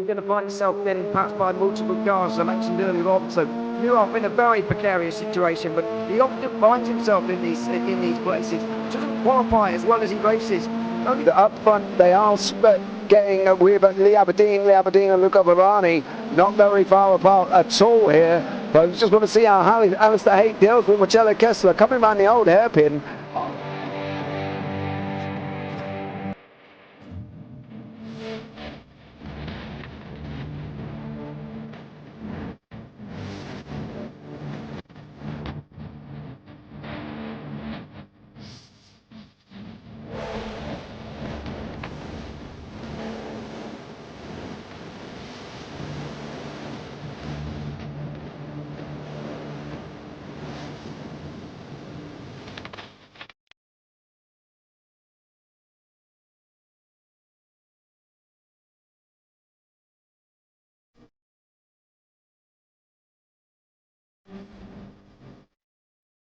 you're going to find yourself then passed by multiple cars, as I mentioned earlier on. So you're off in a very precarious situation, but he often finds himself in these places. Doesn't qualify as well as he races. Only Up front, they are getting with Lee Aberdeen and Luca Varani, not very far apart at all here. But I just want to see how Alistair Haight deals with Marcello Kessler coming around the old hairpin.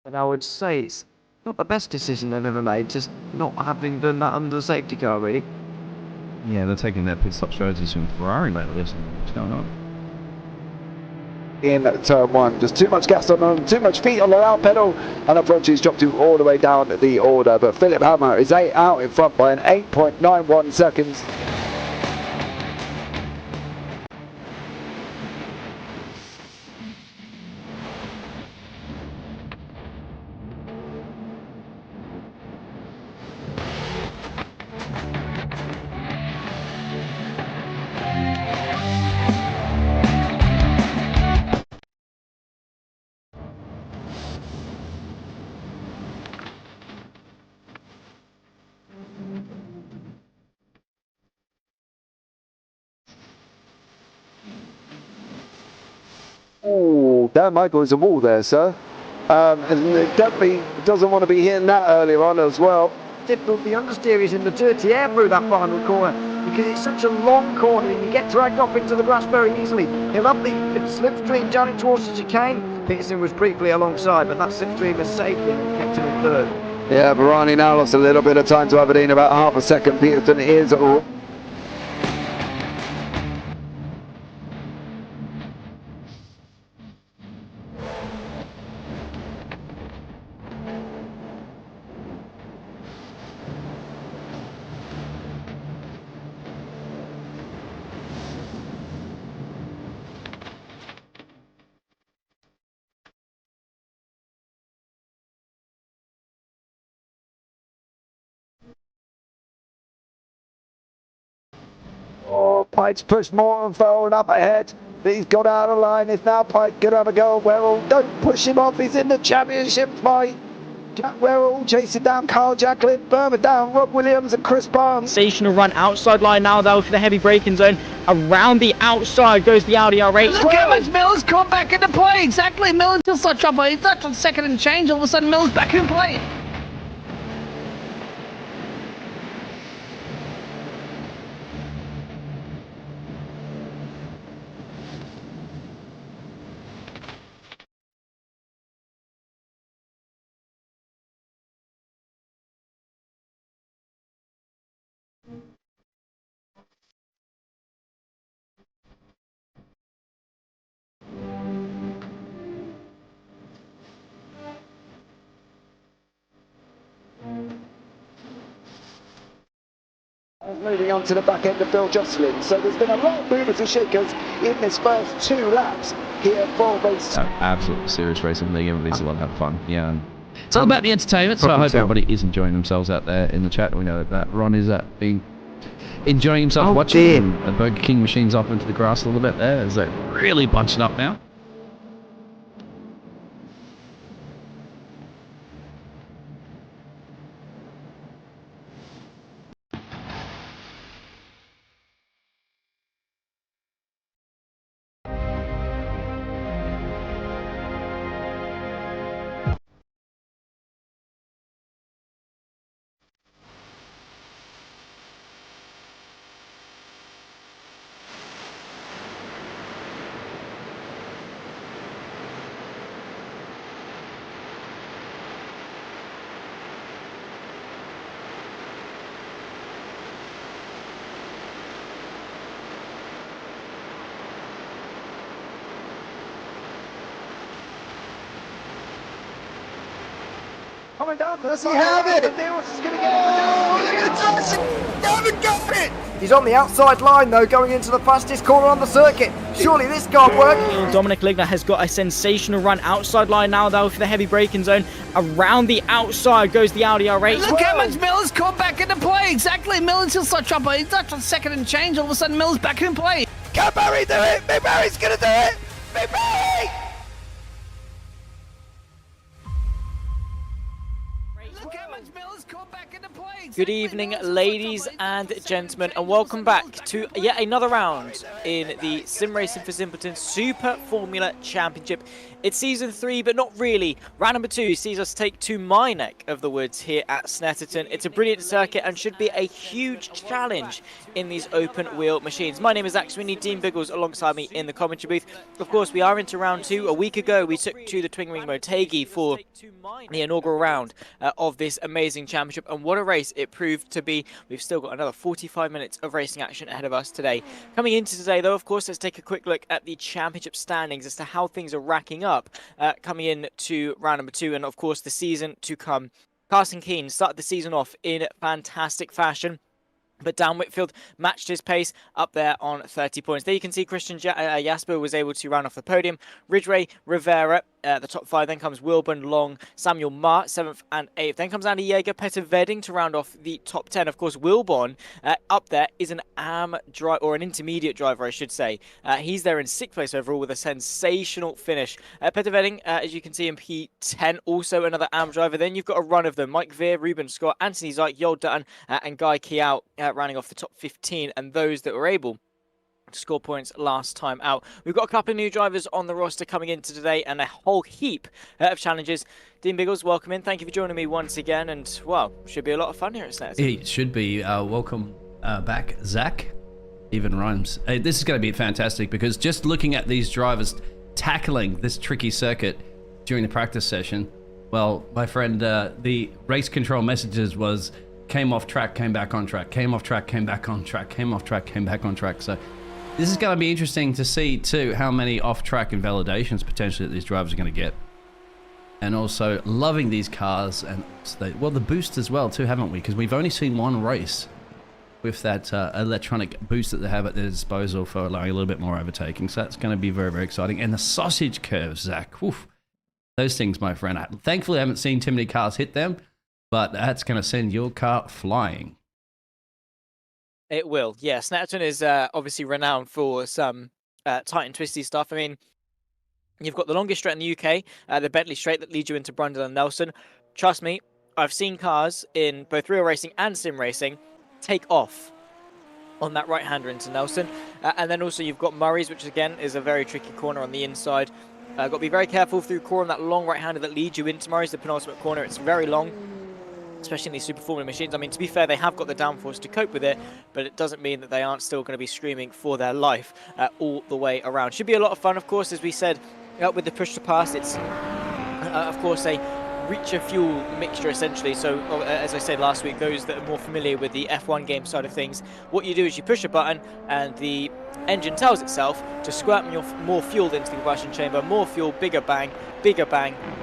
And I would say it's not the best decision they've ever made, just not having done that under the safety car, really. Yeah, they're taking their pit stop strategies from Ferrari lately, isn't it? What's going on? In turn one, just too much gas on them, too much feet on the out pedal, and approaches dropped you all the way down the order. But Philip Hammer is out in front by an 8.91 seconds. Oh, Dan Michael is a wall there, sir. And it definitely doesn't want to be hitting that earlier on as well. Difficult, the understeer is in the dirty air through that final corner because it's such a long corner and you get dragged off into the grass very easily. He'll up the slipstream down it towards the chicane. Peterson was briefly alongside, but that slipstream has saved him and kept him in third. Yeah, Varani now lost a little bit of time to Aberdeen, about half a second. Peterson is all. Oh, Pike's pushed more and forward up ahead. He's got out of line. It's now Pike going to have a go at Werrell. Don't push him off. He's in the championship fight. Jack Werrell chasing down Carl Jacklin, Burma down, Rob Williams and Chris Barnes. Sensational run outside line now though for the heavy braking zone. Around the outside goes the Audi R8. Look how much Miller's come back into play. Exactly, Miller's just such trouble. He's not on second and change. All of a sudden, Miller's back in play. Moving on to the back end of Bill Jocelyn. So there's been a lot of movers and shakers in this first 2 laps here for race. Absolutely serious racing league. Everybody's a lot of fun. Yeah. It's all about the entertainment. So I hope everybody is enjoying themselves out there in the chat. We know that Ron is enjoying himself watching. The Burger King machine's off into the grass a little bit there. Is that really bunching up now? coming down. Does he have it? He's going to get it. He's on the outside line though, going into the fastest corner on the circuit. Surely this can't work. Dominic Ligner has got a sensational run outside line now though for the heavy braking zone. Around the outside goes the Audi R8. Look how much Miller's caught back into play. Exactly. Miller's still such trouble. He's not on second and change. All of a sudden, Miller's back in play. Can Barry do it? Big Barry's going to do it. Big Barry! Look how much Miller's caught back into play. Good evening, ladies and gentlemen, and welcome back to yet another round in the Sim Racing for Simpletons Super Formula Championship. It's season 3, but not really. Round number 2 sees us take to my neck of the woods here at Snetterton. It's a brilliant circuit and should be a huge challenge in these open wheel machines. My name is Sweeney, Dean Biggles alongside me in the commentary booth. Of course, we are into round 2. A week ago, we took to the Twin Wing Motegi for the inaugural round of this amazing championship, and what a race it proved to be. We've still got another 45 minutes of racing action ahead of us today. Coming into today, though, of course, let's take a quick look at the championship standings as to how things are racking up. Coming in to round number 2, and of course the season to come. Carson Keane started the season off in fantastic fashion, but Dan Whitfield matched his pace up there on 30 points. There you can see Christian Jasper was able to round off the podium. Ridgway, Rivera, the top 5. Then comes Wilburn, Long, Samuel Marr, 7th and 8th. Then comes Andy Yeager, Peter Vedding to round off the top 10. Of course, Wilburn up there is an driver, or an intermediate driver, I should say. He's there in 6th place overall with a sensational finish. Peter Vedding, as you can see in P10, also another driver. Then you've got a run of them. Mike Veer, Ruben Scott, Anthony Zyke, Yol Dutton, and Guy Kiao rounding off the top 15, and those that were able to score points last time out. We've got a couple of new drivers on the roster coming into today and a whole heap of challenges. Dean Biggles, welcome in. Thank you for joining me once again, and well, should be a lot of fun here at Snetterton. It should be. Welcome back, Zach. Even rhymes. This is going to be fantastic because just looking at these drivers tackling this tricky circuit during the practice session, well, my friend, the race control messages was came off track, came back on track, came off track, came back on track, came off track, came back on track. So this is going to be interesting to see too how many off-track invalidations potentially that these drivers are going to get. And also loving these cars and well, the boost as well too, haven't we? Because we've only seen one race with that electronic boost that they have at their disposal for allowing a little bit more overtaking. So that's going to be very, very exciting. And the sausage curves, Zach. Oof. Those things, my friend. Thankfully, I haven't seen too many cars hit them, but that's going to send your car flying. It will, yeah. Snetterton is obviously renowned for some tight and twisty stuff. I mean, you've got the longest straight in the UK, the Bentley Straight that leads you into Brundle and Nelson. Trust me, I've seen cars in both real racing and sim racing take off on that right-hander into Nelson. And then also you've got Murray's, which again is a very tricky corner on the inside. Got to be very careful through core on that long right-hander that leads you into Murray's, the penultimate corner. It's very long, especially in these Super Formula machines. I mean, to be fair, they have got the downforce to cope with it, but it doesn't mean that they aren't still going to be screaming for their life all the way around. Should be a lot of fun, of course, as we said, with the push to pass. It's, of course, a richer fuel mixture, essentially. So, as I said last week, those that are more familiar with the F1 game side of things, what you do is you push a button and the engine tells itself to squirt more fuel into the combustion chamber, more fuel, bigger bang,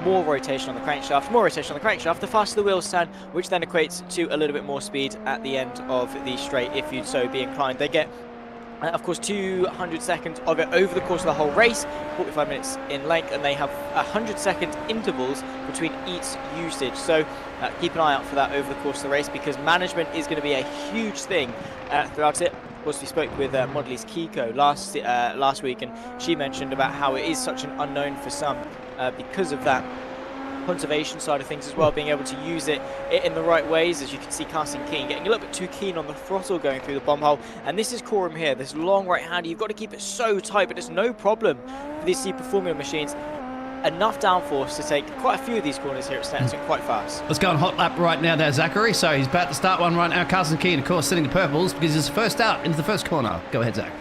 more rotation on the crankshaft, the faster the wheels turn, which then equates to a little bit more speed at the end of the straight if you'd so be inclined. They get, of course, 200 seconds of it over the course of the whole race, 45 minutes in length, and they have 100-second intervals between each usage. So keep an eye out for that over the course of the race, because management is going to be a huge thing throughout it. Of course, we spoke with Modely's Kiko last week, and she mentioned about how it is such an unknown for some because of that conservation side of things as well, being able to use it in the right ways. As you can see, Carson Keane getting a little bit too keen on the throttle going through the bomb hole, and this is Corum here, this long right hander. You've got to keep it so tight, but it's no problem for these Super Formula machines. Enough downforce to take quite a few of these corners here at Snetterton quite fast. Let's go on hot lap right now there, Zachary. So he's about to start one right now. Carson Keane, of course, sitting the purples because he's first out into the first corner. Go ahead, Zach.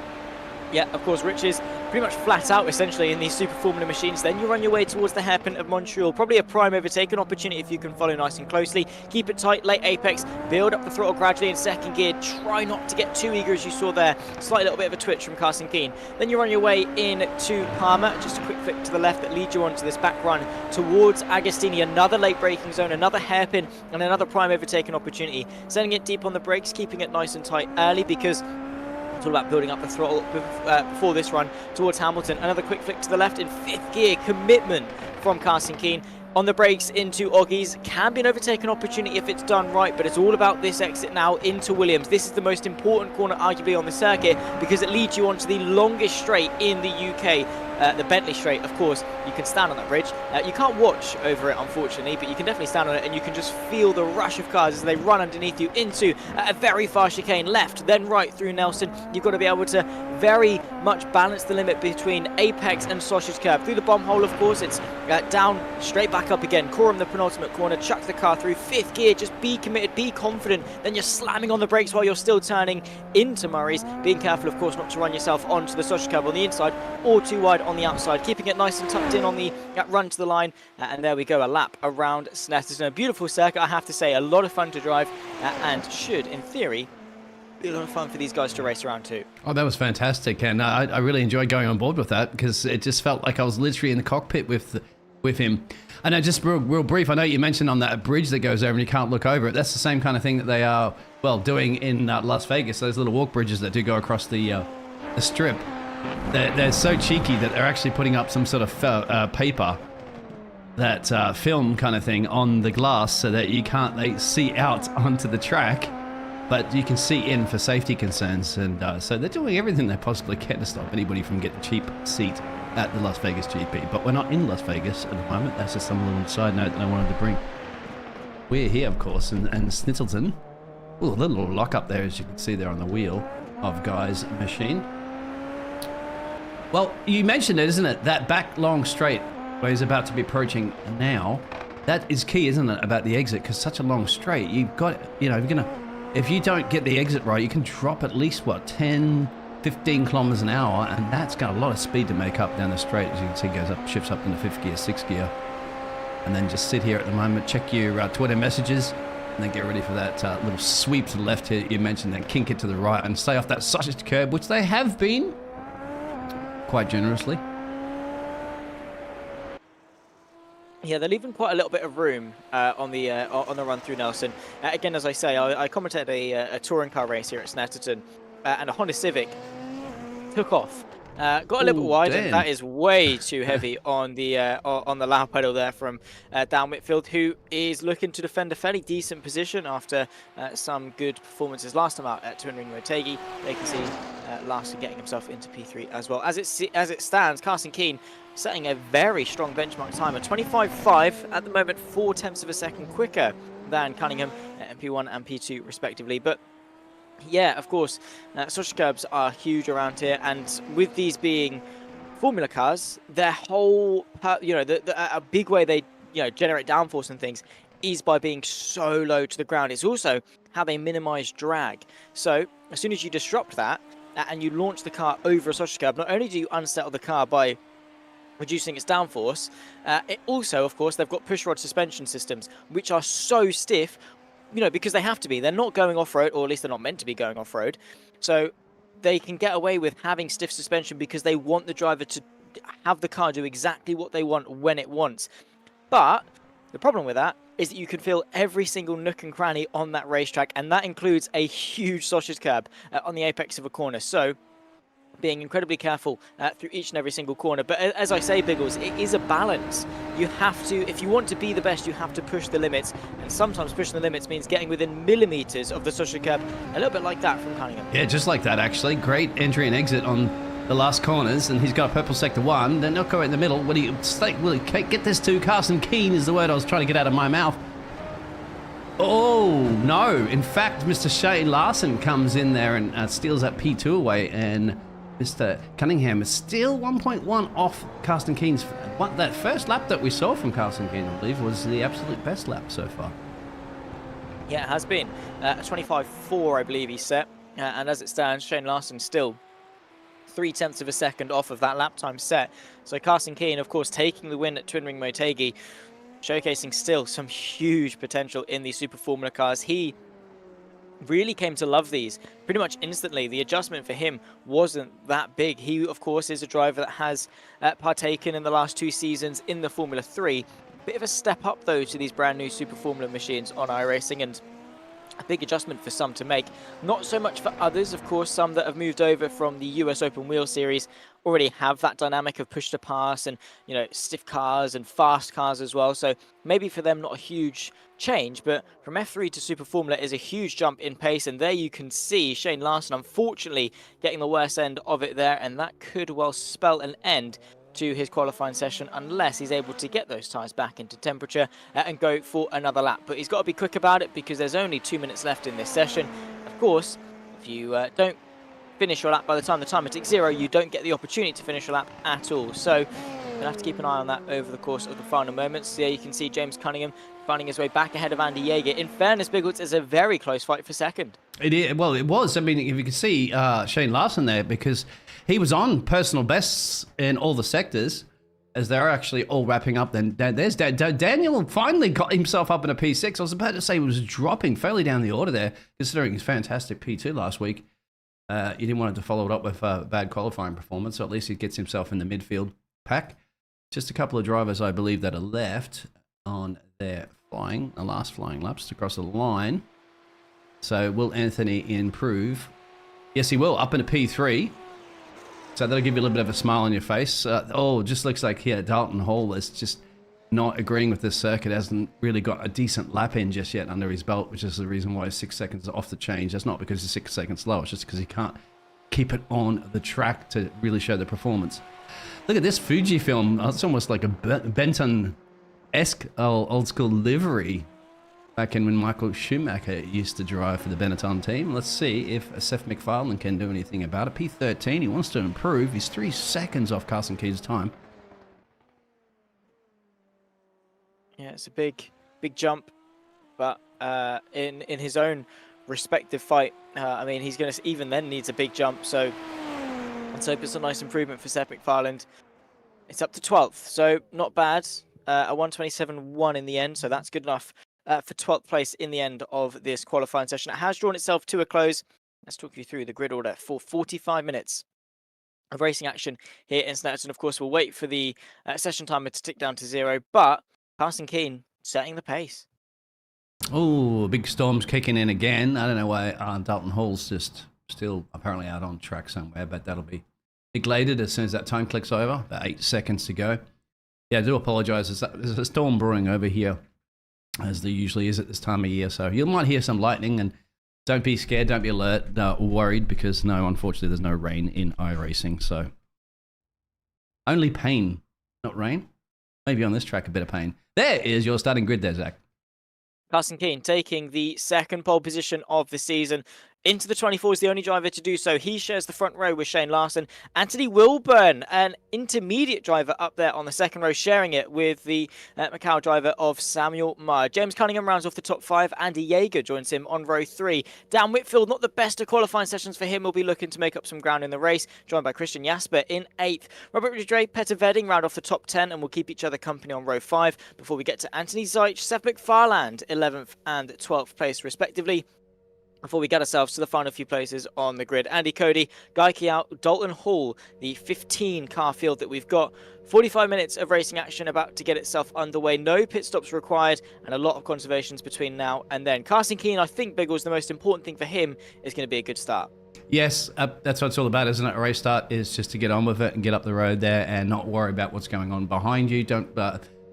Yeah, of course, Rich is pretty much flat out essentially in these Super Formula machines. Then you run your way towards the hairpin of Montreal. Probably a prime overtake, an opportunity if you can follow nice and closely. Keep it tight, late apex, build up the throttle gradually in second gear. Try not to get too eager as you saw there. Slight little bit of a twitch from Carson Keane. Then you run your way in to Palmer. Just a quick flick to the left that leads you onto this back run towards Agostini. Another late braking zone, another hairpin, and another prime overtaking opportunity. Sending it deep on the brakes, keeping it nice and tight early because it's all about building up the throttle before this run towards Hamilton. Another quick flick to the left in fifth gear. Commitment from Carson Keane. On the brakes into Oggies. Can be an overtaken opportunity if it's done right, but it's all about this exit now into Williams. This is the most important corner arguably on the circuit because it leads you onto the longest straight in the UK. The Bentley Straight, of course, you can stand on that bridge. You can't watch over it, unfortunately, but you can definitely stand on it and you can just feel the rush of cars as they run underneath you into a very fast chicane, left, then right through Nelson. You've got to be able to very much balance the limit between apex and sausage curb. Through the bomb hole, of course, it's down, straight back up again. Corum, the penultimate corner, chuck the car through fifth gear. Just be committed, be confident. Then you're slamming on the brakes while you're still turning into Murray's. Being careful, of course, not to run yourself onto the sausage curb on the inside or too wide on the outside, keeping it nice and tucked in on the run to the line, and there we go, a lap around Snetterton. A beautiful circuit, I have to say, a lot of fun to drive, and should, in theory, be a lot of fun for these guys to race around too. Oh, that was fantastic, and I really enjoyed going on board with that because it just felt like I was literally in the cockpit with him. And just real brief, I know you mentioned on that bridge that goes over and you can't look over it. That's the same kind of thing that they are, well, doing in Las Vegas, those little walk bridges that do go across the strip. They're so cheeky that they're actually putting up some sort of paper, that film kind of thing on the glass so that you can't see out onto the track, but you can see in for safety concerns. And so they're doing everything they possibly can to stop anybody from getting a cheap seat at the Las Vegas GP. But we're not in Las Vegas at the moment. That's just some little side note that I wanted to bring. We're here, of course, and Snetterton. Ooh, a little lock up there, as you can see there on the wheel of Guy's machine. Well, you mentioned it, isn't it? That back long straight where he's about to be approaching now. That is key, isn't it, about the exit? Because such a long straight, you've got, if you don't get the exit right, you can drop at least, 10, 15 kilometers an hour, and that's got a lot of speed to make up down the straight. As you can see, goes up, shifts up into fifth gear, sixth gear. And then just sit here at the moment, check your Twitter messages, and then get ready for that little sweep to the left here you mentioned, then kink it to the right and stay off that sausage curb, which they have been quite generously. Yeah, they're leaving quite a little bit of room on the run through Nelson. Again, as I say, I commentated a touring car race here at Snetterton, and a Honda Civic took off. Got a little bit wide, and that is way too heavy on the lap pedal there from Dan Whitfield, who is looking to defend a fairly decent position after some good performances last time out at Twin Ring Motegi. They can see Larson getting himself into P3 as well. As it stands, Carson Keane setting a very strong benchmark time at 25.5 at the moment, 0.4 of a second quicker than Cunningham at P1 and P2 respectively. But yeah, of course, sausage curbs are huge around here, and with these being Formula cars, their whole, a big way they generate downforce and things is by being so low to the ground. It's also how they minimize drag. So as soon as you disrupt that and you launch the car over a sausage curb, not only do you unsettle the car by reducing its downforce, it also, of course, they've got pushrod suspension systems, which are so stiff, because they have to be. They're not going off-road, or at least they're not meant to be going off-road. So they can get away with having stiff suspension because they want the driver to have the car do exactly what they want when it wants. But the problem with that is that you can feel every single nook and cranny on that racetrack, and that includes a huge sausage curb on the apex of a corner. So being incredibly careful through each and every single corner. But as I say, Biggles, it is a balance. You have to, if you want to be the best, you have to push the limits. And sometimes pushing the limits means getting within millimeters of the sausage curb, a little bit like that from Cunningham. Yeah, just like that, actually. Great entry and exit on the last corners, and he's got a purple sector 1. Then not go in the middle. Will he get this to? Carson Keane is the word I was trying to get out of my mouth. Oh, no. In fact, Mr. Shane Larson comes in there and steals that P2 away, and Mr. Cunningham is still 1.1 off Carson Keane's. That first lap that we saw from Carson Keane, I believe, was the absolute best lap so far. Yeah, it has been. A 25.4, I believe he set. And as it stands, Shane Larson still 0.3 of a second off of that lap time set. So Carson Keane, of course, taking the win at Twin Ring Motegi, showcasing still some huge potential in these Super Formula cars. He really came to love these pretty much instantly. The adjustment for him wasn't that big. He, of course, is a driver that has partaken in the last 2 seasons in the Formula 3. Bit of a step up, though, to these brand new Super Formula machines on iRacing, and a big adjustment for some to make. Not so much for others, of course. Some that have moved over from the US Open Wheel Series already have that dynamic of push to pass and, you know, stiff cars and fast cars as well. So maybe for them not a huge change, but from F3 to Super Formula is a huge jump in pace, and there you can see Shane Larson unfortunately getting the worst end of it there, and that could well spell an end to his qualifying session unless he's able to get those tyres back into temperature and go for another lap. But he's got to be quick about it because there's only 2 minutes left in this session. Of course, if you don't finish your lap by the time the timer ticks 0, you don't get the opportunity to finish your lap at all. So we'll have to keep an eye on that over the course of the final moments. There you can see James Cunningham finding his way back ahead of Andy Yeager. In fairness, Biggles, is a very close fight for second. It is, well, it was. I mean, if you can see Shane Larson there, because he was on personal bests in all the sectors as they're actually all wrapping up. Then there's Daniel finally got himself up in a P6. I was about to say he was dropping fairly down the order there, considering his fantastic P2 last week. You didn't want him to follow it up with a bad qualifying performance, so at least he gets himself in the midfield pack. Just a couple of drivers, I believe, that are left on their flying, the last flying laps to cross the line. So will Anthony improve? Yes, he will, up in a P3. So that'll give you a little bit of a smile on your face. Oh, it just looks like here Dalton Hall is just not agreeing with this circuit. Hasn't really got a decent lap in just yet under his belt, which is the reason why 6 seconds off the change. That's not because he's 6 seconds slow. It's just because he can't keep it on the track to really show the performance. Look at this Fujifilm. It's almost like a Benetton-esque old school livery back in when Michael Schumacher used to drive for the Benetton team. Let's see if Seth MacFarlane can do anything about it. P13, he wants to improve. He's 3 seconds off Carson Keane's time. Yeah, it's a big jump, but in his own respective fight, I mean, he's going to even then needs a big jump. So let's hope it's a nice improvement for Seth MacFarlane. It's up to 12th, so not bad. A 1:27.1 in the end, so that's good enough for 12th place in the end of this qualifying session. It has drawn itself to a close. Let's talk you through the grid order for 45 minutes of racing action here in Snetterton. Of course, we'll wait for the session timer to tick down to 0, but Carson Keane setting the pace. Oh, big storm's kicking in again. I don't know why Dalton Hall's just still apparently out on track somewhere, but that'll be neglected as soon as that time clicks over. About 8 seconds to go. Yeah, I do apologise. There's a storm brewing over here, as there usually is at this time of year. So you might hear some lightning, and don't be scared, don't be alert, worried, because no, unfortunately, there's no rain in iRacing. So only pain, not rain. Maybe on this track, a bit of pain. There is your starting grid there, Zach. Carson Keane taking the second pole position of the season. Into the 24 is the only driver to do so. He shares the front row with Shane Larson. Anthony Wilburn, an intermediate driver up there on the second row, sharing it with the Macau driver of Samuel Meyer. James Cunningham rounds off the top 5. Andy Yeager joins him on row 3. Dan Whitfield, not the best of qualifying sessions for him. Will be looking to make up some ground in the race, joined by Christian Jasper in 8th. Robert Ridgway, Petter Vedding round off the top 10 and will keep each other company on row 5 before we get to Anthony Zeich, Seth MacFarlane, 11th and 12th place respectively. Before we get ourselves to the final few places on the grid, Andy Cody, Guy Kiao, Dalton Hall, the 15 car field that we've got. 45 minutes of racing action about to get itself underway. No pit stops required and a lot of conservations between now and then. Carson Keane, I think, Biggles, the most important thing for him is going to be a good start. Yes, that's what it's all about, isn't it? A race start is just to get on with it and get up the road there and not worry about what's going on behind you. Don't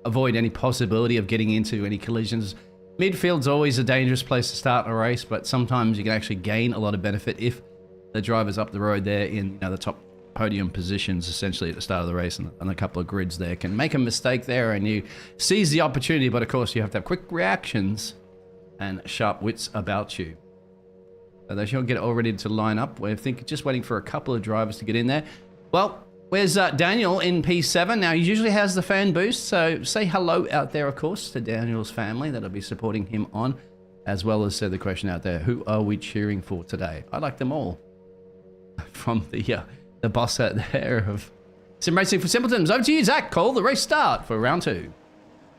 avoid any possibility of getting into any collisions. Midfield's always a dangerous place to start a race, but sometimes you can actually gain a lot of benefit if the driver's up the road there in the top podium positions, essentially at the start of the race, and a couple of grids there can make a mistake there, and you seize the opportunity. But of course, you have to have quick reactions and sharp wits about you. So they should get all ready to line up. We're just waiting for a couple of drivers to get in there. Well, where's Daniel in P7? Now, he usually has the fan boost, so say hello out there, of course, to Daniel's family that'll be supporting him on, as well as the question out there, who are we cheering for today? I like them all. From the the boss out there of sim racing for Simpletons. Over to you, Zach. Call the race start for round 2.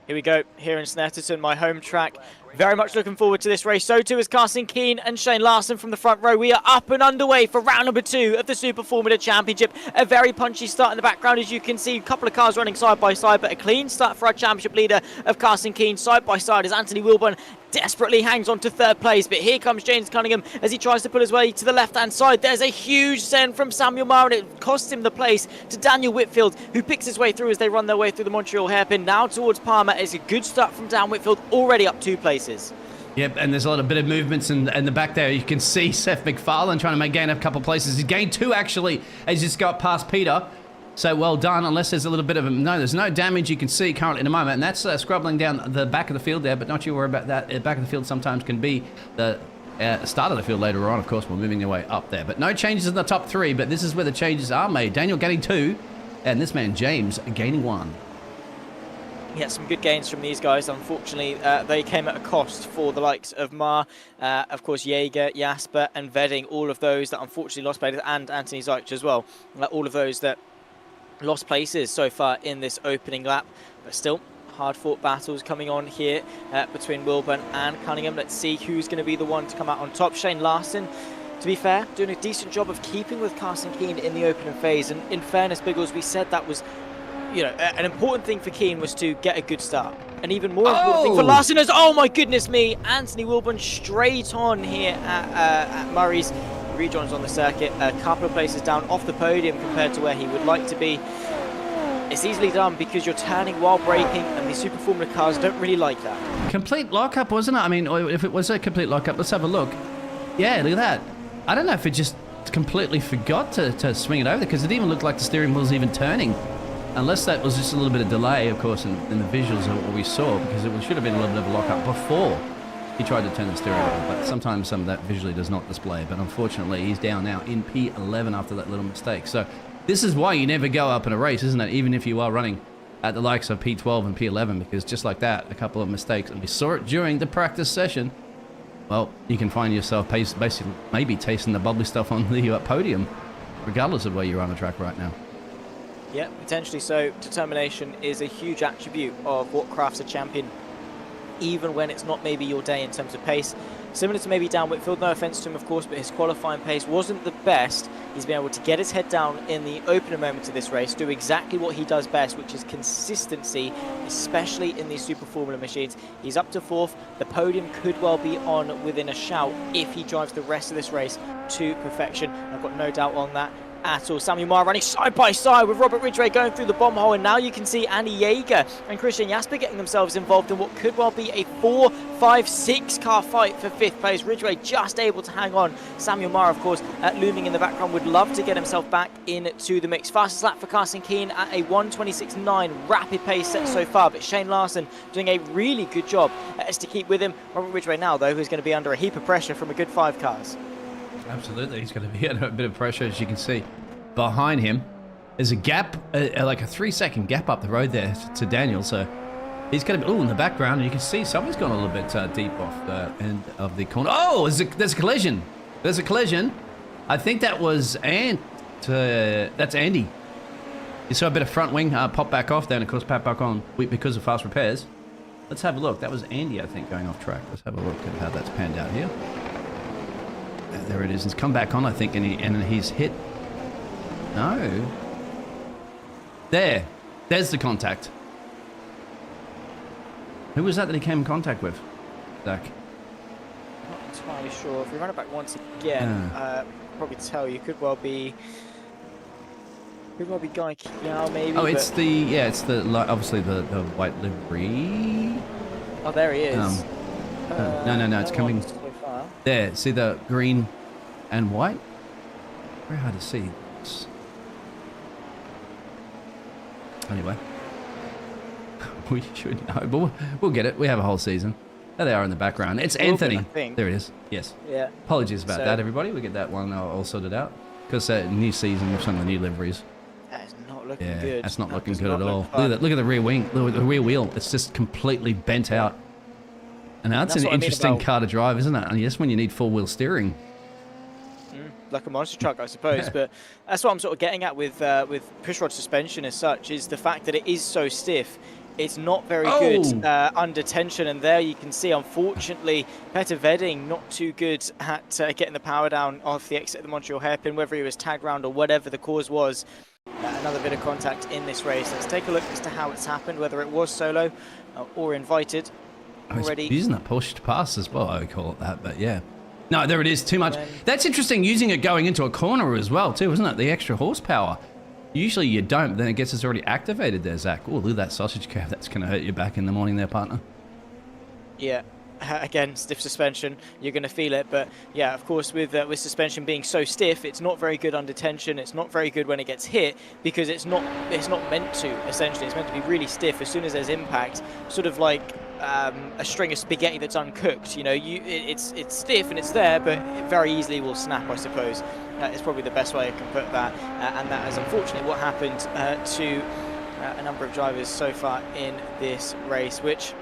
Here we go, here in Snetterton, my home track. Very much looking forward to this race. So too is Carson Keane and Shane Larson from the front row. We are up and underway for round number 2 of the Super Formula Championship. A very punchy start in the background, as you can see. A couple of cars running side by side, but a clean start for our championship leader of Carson Keane. Side by side as Anthony Wilburn desperately hangs on to 3rd place, but here comes James Cunningham as he tries to pull his way to the left-hand side. There's a huge send from Samuel Maher, and it costs him the place to Daniel Whitfield, who picks his way through as they run their way through the Montreal hairpin. Now towards Palmer. It's a good start from Dan Whitfield, already up 2 places. Yep, and there's a lot of bit of movements in the back there. You can see Seth MacFarlane trying to gain a couple of places. He's gained 2 actually as he's got past Peter. So well done, unless there's a little bit of there's no damage you can see currently in the moment, and that's scrubbling down the back of the field there, but not you worry about that. The back of the field sometimes can be the start of the field later on. Of course, we're moving our way up there, but no changes in the top 3, but this is where the changes are made. Daniel getting 2, and this man, James, gaining 1. Yeah, some good gains from these guys. Unfortunately, they came at a cost for the likes of Maher, of course, Jaeger, Jasper, and Vedding, all of those that unfortunately lost places, and Anthony Zeich as well. All of those that lost places so far in this opening lap, but still hard-fought battles coming on here between Wilburn and Cunningham. Let's see who's going to be the one to come out on top. Shane Larson, to be fair, doing a decent job of keeping with Carson Keane in the opening phase, and in fairness, Biggles, we said that was, you know, an important thing for Keane was to get a good start. An even more important thing for Larson is, oh my goodness me, Anthony Wilburn straight on here at Murray's. Rejoins on the circuit, a couple of places down off the podium compared to where he would like to be. It's easily done because you're turning while braking, and the Super Formula cars don't really like that. Complete lockup, wasn't it? I mean, if it was a complete lockup, let's have a look. Yeah, look at that. I don't know if it just completely forgot to swing it over, because it even looked like the steering wheel's even turning. Unless that was just a little bit of delay, of course, in the visuals of what we saw, because it should have been a little bit of a lockup before he tried to turn the steering wheel, but sometimes some of that visually does not display. But unfortunately, he's down now in P11 after that little mistake. So this is why you never go up in a race, isn't it? Even if you are running at the likes of P12 and P11, because just like that, a couple of mistakes, and we saw it during the practice session, well, you can find yourself basically maybe tasting the bubbly stuff on the podium, regardless of where you're on the track right now. Yeah, potentially so. Determination is a huge attribute of what crafts a champion, even when it's not maybe your day in terms of pace. Similar to maybe Dan Whitfield, no offence to him of course, but his qualifying pace wasn't the best. He's been able to get his head down in the opening moments of this race, do exactly what he does best, which is consistency, especially in these Super Formula machines. He's up to 4th. The podium could well be on within a shout if he drives the rest of this race to perfection. I've got no doubt on that at all. Samuel Maher running side by side with Robert Ridgway going through the bomb hole, and now you can see Andy Jaeger and Christian Jasper getting themselves involved in what could well be a 4, 5, 6 car fight for 5th place. Ridgway just able to hang on. Samuel Maher, of course, looming in the background, would love to get himself back into the mix. Fastest lap for Carson Keane at a 1:26.9 rapid pace set so far, but Shane Larson doing a really good job as to keep with him. Robert Ridgway now, though, who's going to be under a heap of pressure from a good 5 cars. Absolutely, he's going to be under a bit of pressure, as you can see. Behind him is a gap, like a 3-second gap up the road there to Daniel, so he's going to be, in the background, and you can see somebody's gone a little bit deep off the end of the corner. Oh, there's a collision. There's a collision. I think that was that's Andy. You saw a bit of front wing pop back off there, and of course pop back on because of fast repairs. Let's have a look. That was Andy, I think, going off track. Let's have a look at how that's panned out here. There it is. He's come back on, I think, and he's hit. No. There's the contact. Who was that he came in contact with, Zach? Not entirely sure. If we run it back once again, probably tell you could well be Guy Kiao maybe. Oh, it's obviously the white livery. Oh, there he is. No, it's coming. So far. There, see the green and white? Very hard to see. Anyway, we should know, but we'll get it. We have a whole season. There they are in the background. It's Anthony. There it is. Yes. Yeah. Apologies about that, everybody. We get that one all sorted out. Because new season with some of the new liveries. That is not looking good. That's not looking good at all. Look at the rear wing. Look at the rear wheel. It's just completely bent out. And that's an interesting car to drive, isn't it? And yes, when you need 4-wheel steering. like a monster truck, I suppose. But that's what I'm sort of getting at with pushrod suspension as such, is the fact that it is so stiff. It's not very good under tension, and there you can see, unfortunately, Petter Vedding not too good at getting the power down off the exit of the Montreal hairpin, whether he was tagged round or whatever the cause was. Another bit of contact in this race. Let's take a look as to how it's happened, whether it was solo or invited. Already using a pushed pass as well, I would call it that, but yeah. No, there it is, too much. That's interesting, using it going into a corner as well, too, isn't it? The extra horsepower. Usually you don't, but then it gets us already activated there, Zach. Oh, look at that sausage curve. That's going to hurt you back in the morning there, partner. Yeah. Again, stiff suspension, you're going to feel it. But yeah, of course, with suspension being so stiff, it's not very good under tension. It's not very good when it gets hit, because it's not meant to, essentially. It's meant to be really stiff as soon as there's impact, sort of like a string of spaghetti that's uncooked. You know, it's stiff and it's there, but it very easily will snap, I suppose. That is probably the best way I can put that. And that is unfortunately what happened to a number of drivers so far in this race, which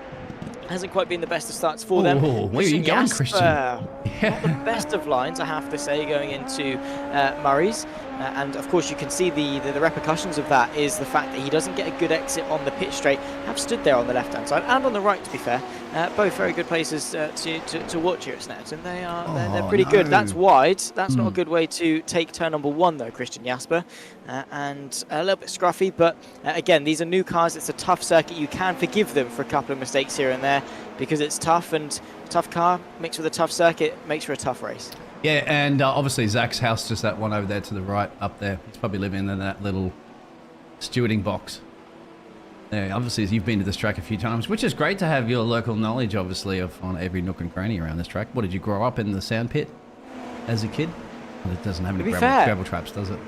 hasn't quite been the best of starts for them. Where are you going, Christian? Not the best of lines, I have to say, going into Murray's. And of course, you can see the repercussions of that is the fact that he doesn't get a good exit on the pit straight. Have stood there on the left-hand side and on the right, to be fair. Both very good places to watch here at Snetterton. They're pretty good. That's wide. That's not a good way to take turn number 1, though, Christian Jasper. And a little bit scruffy, but again, these are new cars. It's a tough circuit. You can forgive them for a couple of mistakes here and there because it's tough, and a tough car mixed with a tough circuit makes for a tough race. Yeah, and obviously Zach's house, just that one over there to the right, up there. He's probably living in that little stewarding box. Yeah, obviously, you've been to this track a few times, which is great to have your local knowledge, obviously, on every nook and cranny around this track. What, did you grow up in the sand pit as a kid? Well, it doesn't have any gravel traps, does it?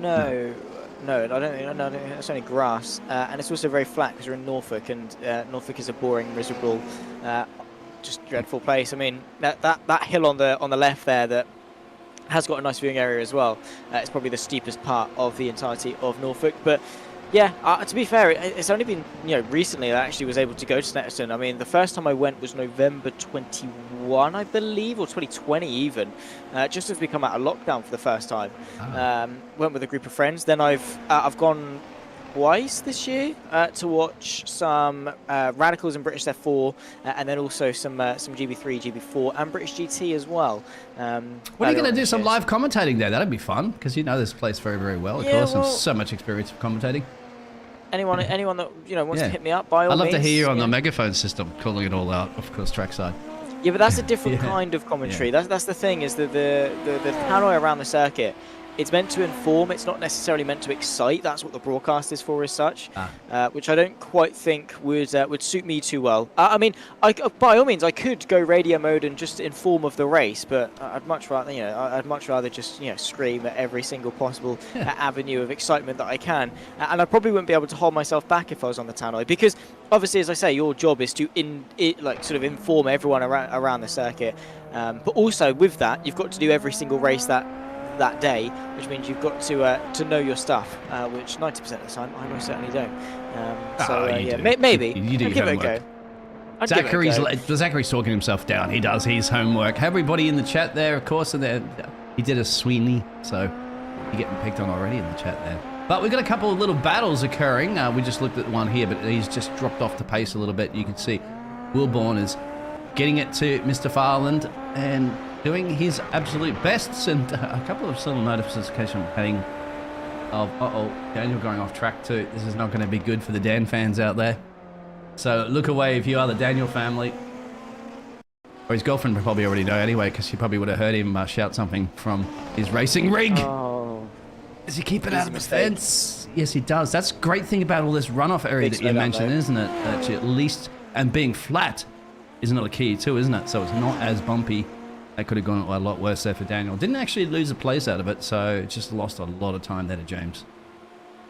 No, I don't think it's only grass, and it's also very flat because we're in Norfolk, and Norfolk is a boring, miserable, just dreadful place. I mean, that hill on the left there that has got a nice viewing area as well. It's probably the steepest part of the entirety of Norfolk, but yeah, to be fair, it's only been recently that I actually was able to go to Snetterton. I mean, the first time I went was November 21, I believe, or 2020 even, just as we come out of lockdown for the first time. Went with a group of friends. Then I've gone twice this year to watch some Radicals and British F4, and then also some GB3, GB4, and British GT as well. What are you going to do? Some live commentating there? That'd be fun, because you know this place very, very well, of course, and so much experience of commentating. Anyone that wants to hit me up, by all means. I'd love to hear you on the megaphone system, calling it all out, of course, trackside. Yeah, but that's a different kind of commentary. That's the thing, is that the tannoy around the circuit, it's meant to inform, it's not necessarily meant to excite. That's what the broadcast is for as such, which I don't quite think would suit me too well. I mean, by all means, I could go radio mode and just inform of the race, but I'd much rather just scream at every single possible avenue of excitement that I can, and I probably wouldn't be able to hold myself back if I was on the tannoy, because obviously, as I say, your job is to sort of inform everyone around the circuit, but also with that, you've got to do every single race that day, which means you've got to know your stuff, which 90% of the time I most certainly don't. Maybe you do I'll give it a go. Zachary's talking himself down. He does his homework. Everybody in the chat there, of course, and he did a Sweeney, so you're getting picked on already in the chat there. But we've got a couple of little battles occurring. We just looked at one here, but he's just dropped off the pace a little bit. You can see Wilborn is getting it to Mr. Farland and doing his absolute best, and a couple of little notifications heading of Daniel going off track too. This is not going to be good for the Dan fans out there, so look away if you are the Daniel family, or his girlfriend would probably already know anyway, because she probably would have heard him shout something from his racing rig. Does he keep it out of the fence? Yes, he does. That's a great thing about all this runoff area that you mentioned, isn't it? That at least, and being flat is another key too, isn't it? So it's not as bumpy. That could have gone a lot worse there for Daniel. Didn't actually lose a place out of it, so just lost a lot of time there to James.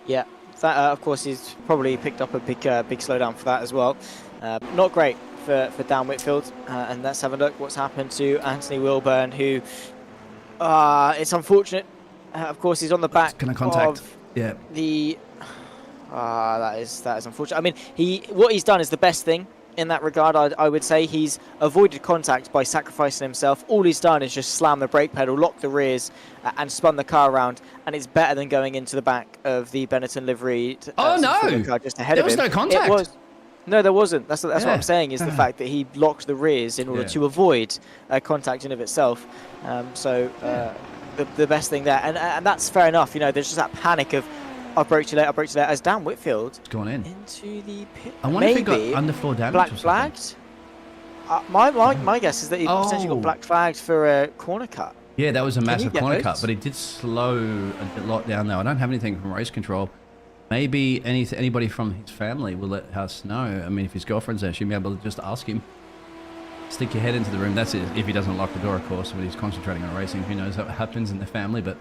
Yeah, that of course he's probably picked up a big slowdown for that as well. Not great for Dan Whitfield, and let's have a look what's happened to Anthony Wilburn, who it's unfortunate. Of course, he's on the back of the. That is unfortunate. I mean, what he's done is the best thing in that regard. I would say he's avoided contact by sacrificing himself. All he's done is just slam the brake pedal, lock the rears, and spun the car around. And it's better than going into the back of the Benetton livery. Oh no! Car just ahead There of was him. no contact. No, there wasn't. That's what Yeah. I'm saying, is the fact that he locked the rears in order to avoid contact in of itself. The best thing there, and that's fair enough. You know, there's just that panic of, I've braked you late, as Dan Whitfield It's gone in. into the pit. I wonder if he got Maybe underfloor damage black or something. flagged. My guess is that he potentially got Oh. black flagged for a corner cut. Yeah, that was a massive get corner those? cut, but it did slow a lot down there. I don't have anything from race control. Maybe anybody from his family will let us know. I mean, if his girlfriend's there, she'll be able to just ask him. Stick your head into the room. That's it. If he doesn't lock the door, of course, when he's concentrating on racing. Who knows what happens in the family, but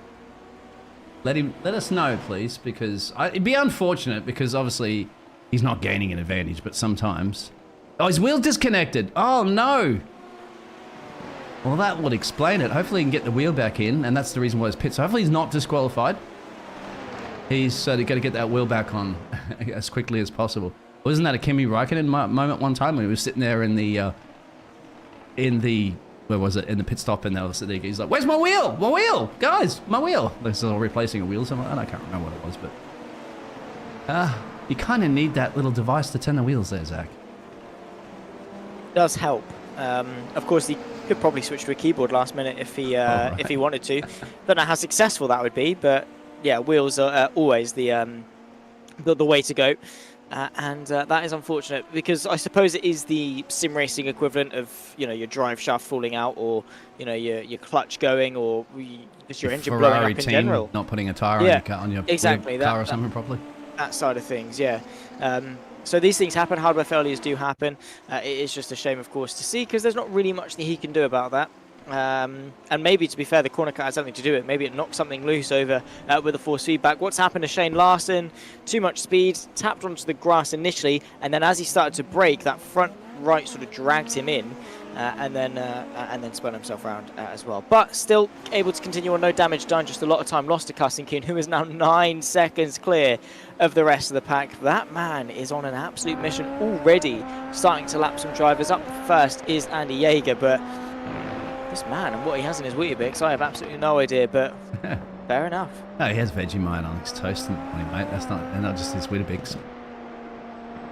let us know, please, because it'd be unfortunate because obviously he's not gaining an advantage, but sometimes... Oh, his wheel disconnected. Oh, no. Well, that would explain it. Hopefully he can get the wheel back in, and that's the reason why he's pit. So hopefully he's not disqualified. He's got to get that wheel back on as quickly as possible. Wasn't that a Kimi Räikkönen moment one time when he was sitting there in the where was it, in the pit stop, and he's like, "Where's my wheel? My wheel, guys, my wheel!" This is all replacing a wheel somewhere. I can't remember what it was, but you kind of need that little device to turn the wheels there, Zach. Does help. Of course, he could probably switch to a keyboard last minute if he wanted to. Don't know how successful that would be, but yeah, wheels are always the way to go. And that is unfortunate because I suppose it is the sim racing equivalent of, you know, your drive shaft falling out, or, you know, your clutch going, or just your engine blowing up in team general. Not putting a tire on your car, exactly, car or something properly. That side of things, yeah. So these things happen. Hardware failures do happen. It is just a shame, of course, to see, because there's not really much that he can do about that. And maybe, to be fair, the corner cut had something to do with it. Maybe it knocked something loose over with the force feedback. What's happened to Shane Larson? Too much speed, tapped onto the grass initially, and then as he started to brake, that front right sort of dragged him in, and then spun himself around as well. But still able to continue on, no damage done, just a lot of time lost to Kusinkin, who is now 9 seconds clear of the rest of the pack. That man is on an absolute mission already, starting to lap some drivers. Up first is Andy Yeager, but this man and what he has in his Weetabix, I have absolutely no idea, but fair enough. No, he has Vegemite on his toast, mate. That's not just his Weetabix.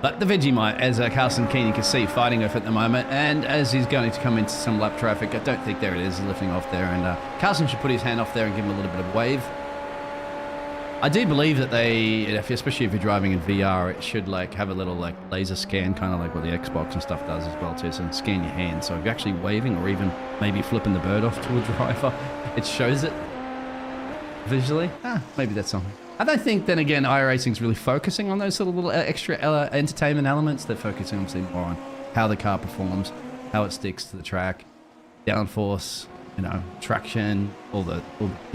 But the Vegemite, as Carson Keeney can see, fighting off at the moment, and as he's going to come into some lap traffic, I don't think there it is, he's lifting off there, and Carson should put his hand off there and give him a little bit of a wave. I do believe that especially if you're driving in VR, it should like have a little like laser scan, kind of like what the Xbox and stuff does as well too, so scan your hand. So if you're actually waving or even maybe flipping the bird off to a driver, it shows it visually. Maybe that's something. I don't think, then again, iRacing's really focusing on those little extra entertainment elements. They're focusing obviously more on how the car performs, how it sticks to the track, downforce, you know, traction, all the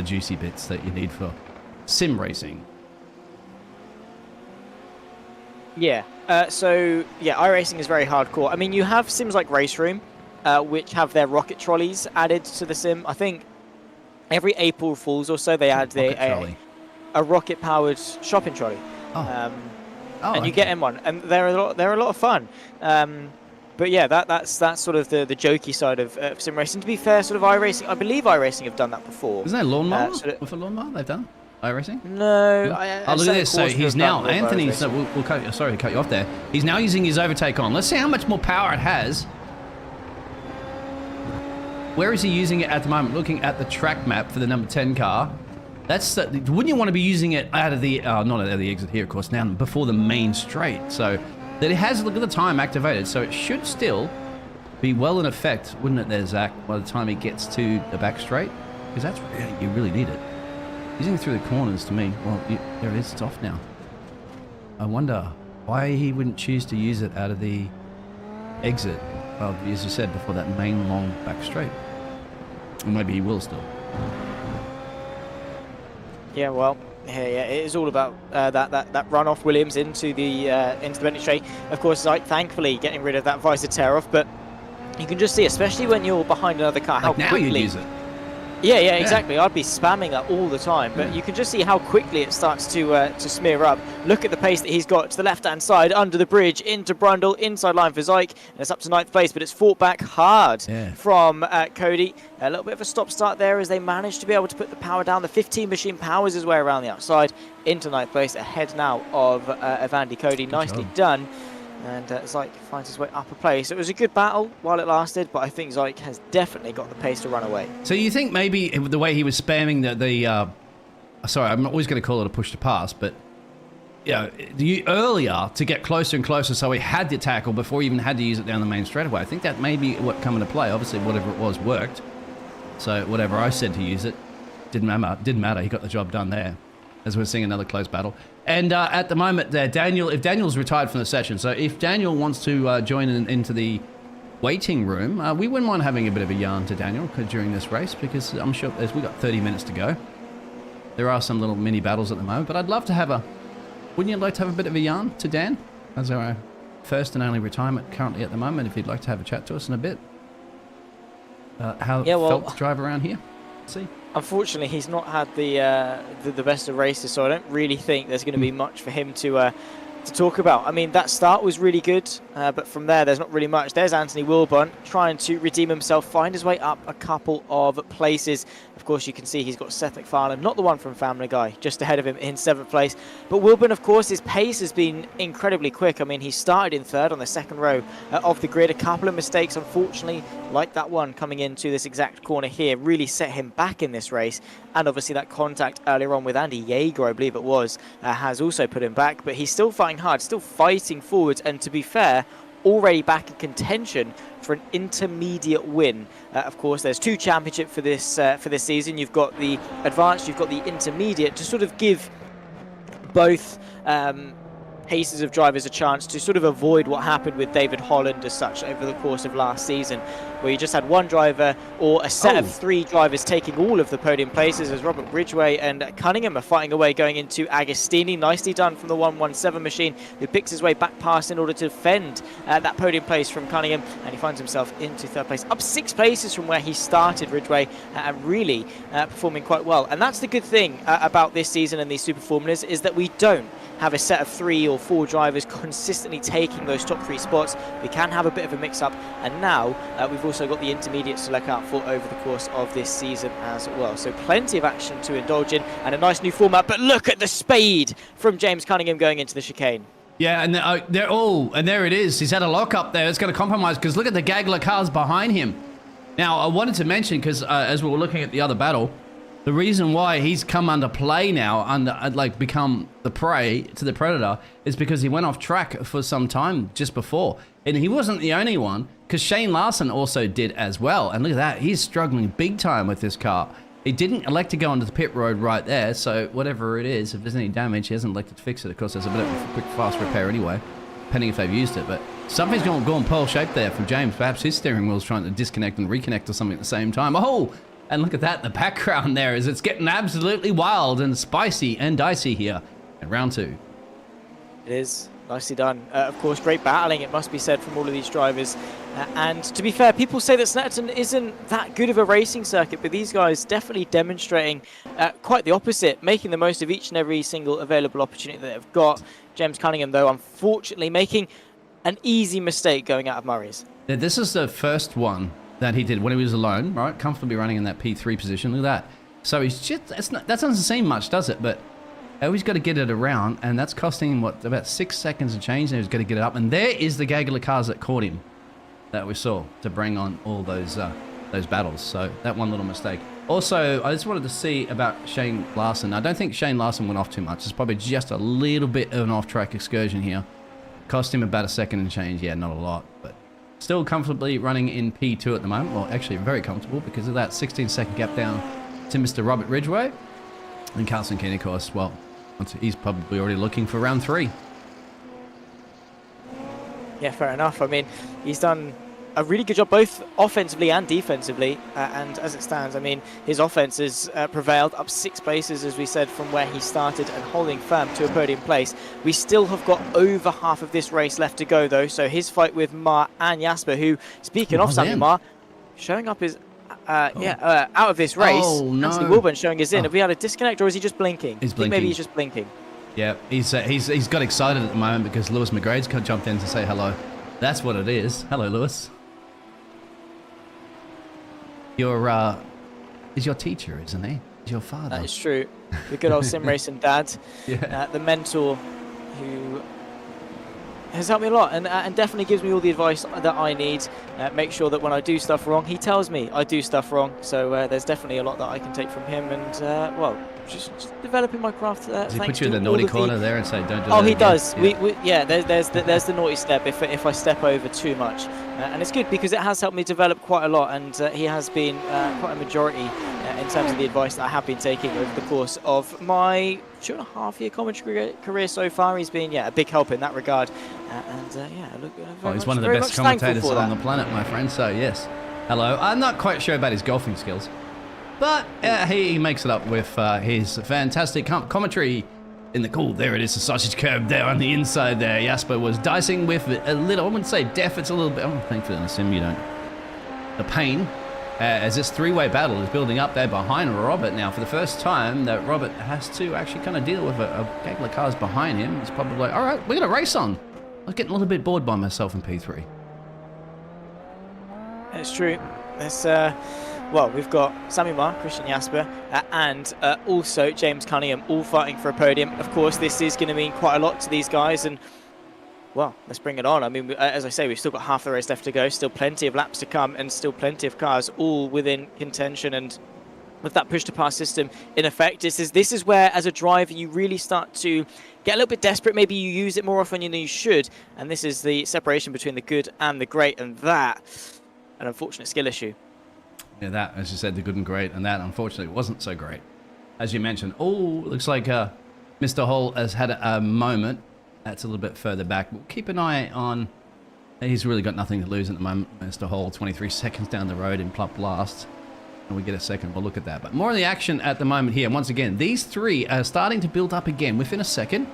juicy bits that you need for sim racing. Yeah. So yeah, iRacing is very hardcore. I mean, you have sims like Race Room, which have their rocket trolleys added to the sim. I think every April Fools or so they add a rocket-powered shopping trolley. And you get in one, and they're a lot of fun. But yeah, that's sort of the jokey side of sim racing. To be fair, sort of iRacing, I believe iRacing have done that before. Isn't there lawnmower? With a lawnmower they've done iRacing? No. Oh, look at this. So he's now, Anthony, so sorry to cut you off there. He's now using his overtake on. Let's see how much more power it has. Where is he using it at the moment? Looking at the track map for the number 10 car. Wouldn't you want to be using it out of the, not out of the exit here, of course, now before the main straight. So that it has, look at the time activated. So it should still be well in effect, wouldn't it there, Zach, by the time he gets to the back straight? Because that's really, you really need it. Using it through the corners, to me, well, there it is, it's off now. I wonder why he wouldn't choose to use it out of the exit, well, as you said, before that main long back straight. Or maybe he will still. Yeah, well, yeah, it is all about that run off Williams into the Bentley straight. Of course, like, thankfully getting rid of that visor tear off, but you can just see, especially when you're behind another car, how now quickly you'd use it. Yeah, exactly. I'd be spamming that all the time, but you can just see how quickly it starts to smear up. Look at the pace that he's got to the left-hand side, under the bridge, into Brundle, inside line for Zyke, and it's up to 9th place, but it's fought back hard from Cody. A little bit of a stop-start there as they managed to be able to put the power down. The 15 machine powers his way around the outside into 9th place, ahead now of Andy Cody. Nicely done. And Zyke finds his way up a place. It was a good battle while it lasted, but I think Zyke has definitely got the pace to run away. So you think maybe the way he was spamming sorry, I'm always going to call it a push to pass, but earlier to get closer and closer, so he had the tackle before he even had to use it down the main straightaway. I think that may be what come into play. Obviously, whatever it was worked. So whatever I said to use it didn't matter. He got the job done there, as we're seeing another close battle. And at the moment there, if Daniel's retired from the session, so if Daniel wants to join into the waiting room, we wouldn't mind having a bit of a yarn to Daniel during this race, because I'm sure we've got 30 minutes to go. There are some little mini battles at the moment, but I'd love to have wouldn't you like to have a bit of a yarn to Dan, as our first and only retirement currently at the moment, if you'd like to have a chat to us in a bit? How it felt to drive around here? See? Unfortunately, he's not had the best of races, so I don't really think there's going to be much for him to talk about. I mean, that start was really good, but from there's not really much. There's Anthony Wilburn trying to redeem himself, find his way up a couple of places. Of course, you can see he's got Seth MacFarlane, not the one from Family Guy, just ahead of him in 7th place. But Wilburn, of course, his pace has been incredibly quick. I mean, he started in 3rd on the 2nd row of the grid. A couple of mistakes, unfortunately, like that one coming into this exact corner here, really set him back in this race. And obviously that contact earlier on with Andy Yeager, I believe it was, has also put him back. But he's still fighting hard, still fighting forwards, and to be fair, already back in contention for an intermediate win. Of course, there's 2 championships for this season. You've got the advanced, you've got the intermediate, to sort of give both paces of drivers a chance to sort of avoid what happened with David Holland as such over the course of last season, where you just had one driver or a set of 3 drivers taking all of the podium places, as Robert Ridgway and Cunningham are fighting away going into Agostini. Nicely done from the 117 machine, who picks his way back past in order to defend that podium place from Cunningham, and he finds himself into 3rd place, up 6 places from where he started, Ridgway, and really performing quite well. And that's the good thing about this season and these Super Formulas, is that we don't have a set of 3 or 4 drivers consistently taking those top 3 spots. We can have a bit of a mix-up, and now we've also got the intermediates to look out for over the course of this season as well. So plenty of action to indulge in, and a nice new format. But look at the speed from James Cunningham going into the chicane. Yeah, and they're all, and there it is. He's had a lock up there. It's going to compromise, because look at the gaggle of cars behind him. Now, I wanted to mention, because as we were looking at the other battle, the reason why he's come under play now, become the prey to the Predator, is because he went off track for some time just before. And he wasn't the only one, because Shane Larson also did as well. And look at that, he's struggling big time with this car. He didn't elect to go onto the pit road right there, so whatever it is, if there's any damage, he hasn't elected to fix it. Of course, there's a bit of a quick, fast repair anyway, depending if they've used it. But something's gone pearl-shaped there from James. Perhaps his steering wheel's trying to disconnect and reconnect or something at the same time. Oh! And look at that, the background there is it's getting absolutely wild and spicy and dicey here in round 2. It is. Nicely done. Of course, great battling, it must be said, from all of these drivers. And to be fair, people say that Snetterton isn't that good of a racing circuit, but these guys definitely demonstrating quite the opposite, making the most of each and every single available opportunity that they've got. James Cunningham, though, unfortunately making an easy mistake going out of Murray's. Yeah, this is the first one that he did when he was alone, right? Comfortably running in that P3 position. Look at that. So he's just, that doesn't seem much, does it? But he's got to get it around, and that's costing him, what, about 6 seconds of change, and he's got to get it up. And there is the gaggle of cars that caught him, that we saw, to bring on all those battles. So that one little mistake. Also, I just wanted to see about Shane Larson. I don't think Shane Larson went off too much. It's probably just a little bit of an off-track excursion here. Cost him about a second and change. Yeah, not a lot, but still comfortably running in P2 at the moment. Well, actually very comfortable because of that 16-second gap down to Mr. Robert Ridgway. And Carson Keane, of course, well, he's probably already looking for round 3. Yeah, fair enough. I mean, he's done a really good job both offensively and defensively, and as it stands, I mean, his offense has prevailed, up 6 places, as we said, from where he started, and holding firm to a podium place. We still have got over half of this race left to go, though, so his fight with Mar and Jasper, who, speaking of Sammy Mar, showing up his out of this race. Oh, no. Anthony Wilburn showing us in. Oh. Have we had a disconnect, or is he just blinking? He's I think maybe blinking. he's just blinking. Yeah, he's got excited at the moment because Lewis McGrade's jumped in to say hello. That's what it is. Hello, Lewis. Is your teacher, isn't he? Is your father? That is true. The good old sim racing dad, Yeah. the mentor who has helped me a lot and definitely gives me all the advice that I need. Make sure that when I do stuff wrong, he tells me I do stuff wrong. So there's definitely a lot that I can take from him and, just developing my craft. Does he thanks put you in to the all naughty of corner there and say, don't do that Oh, he again? does. Yeah. There's the naughty step if I step over too much, and it's good because it has helped me develop quite a lot, and he has been quite a majority in terms of the advice that I have been taking over the course of my 2.5-year commentary career so far. He's been a big help in that regard, He's one of the best commentators on the planet, my friend. So yes, hello. I'm not quite sure about his golfing skills, but he makes it up with his fantastic commentary in the there it is, the sausage curb there on the inside there. Jasper was dicing with a little, I wouldn't say death, it's a little bit, thankfully in the sim you don't. The pain, as this three-way battle is building up there behind Robert now. For the first time that Robert has to actually kind of deal with a gaggle of cars behind him. He's probably like, all right, we got a race on. I was getting a little bit bored by myself in P3. It's true. There's, we've got Sammy Marr, Christian Jasper, and also James Cunningham all fighting for a podium. Of course, this is going to mean quite a lot to these guys, and well, let's bring it on. I mean, as I say, we've still got half the race left to go, still plenty of laps to come, and still plenty of cars all within contention. And with that push-to-pass system in effect, this is where, as a driver, you really start to get a little bit desperate. Maybe you use it more often than you should, and this is the separation between the good and the great, and that, an unfortunate skill issue. Yeah, that, as you said, the good and great, and that, unfortunately, wasn't so great. As you mentioned, looks like Mr. Hall has had a moment. That's a little bit further back. We'll keep an eye on... He's really got nothing to lose at the moment, Mr. Hall. 23 seconds down the road in Plump Blast. And we get a second, we'll look at that. But more of the action at the moment here. Once again, these three are starting to build up again within a second.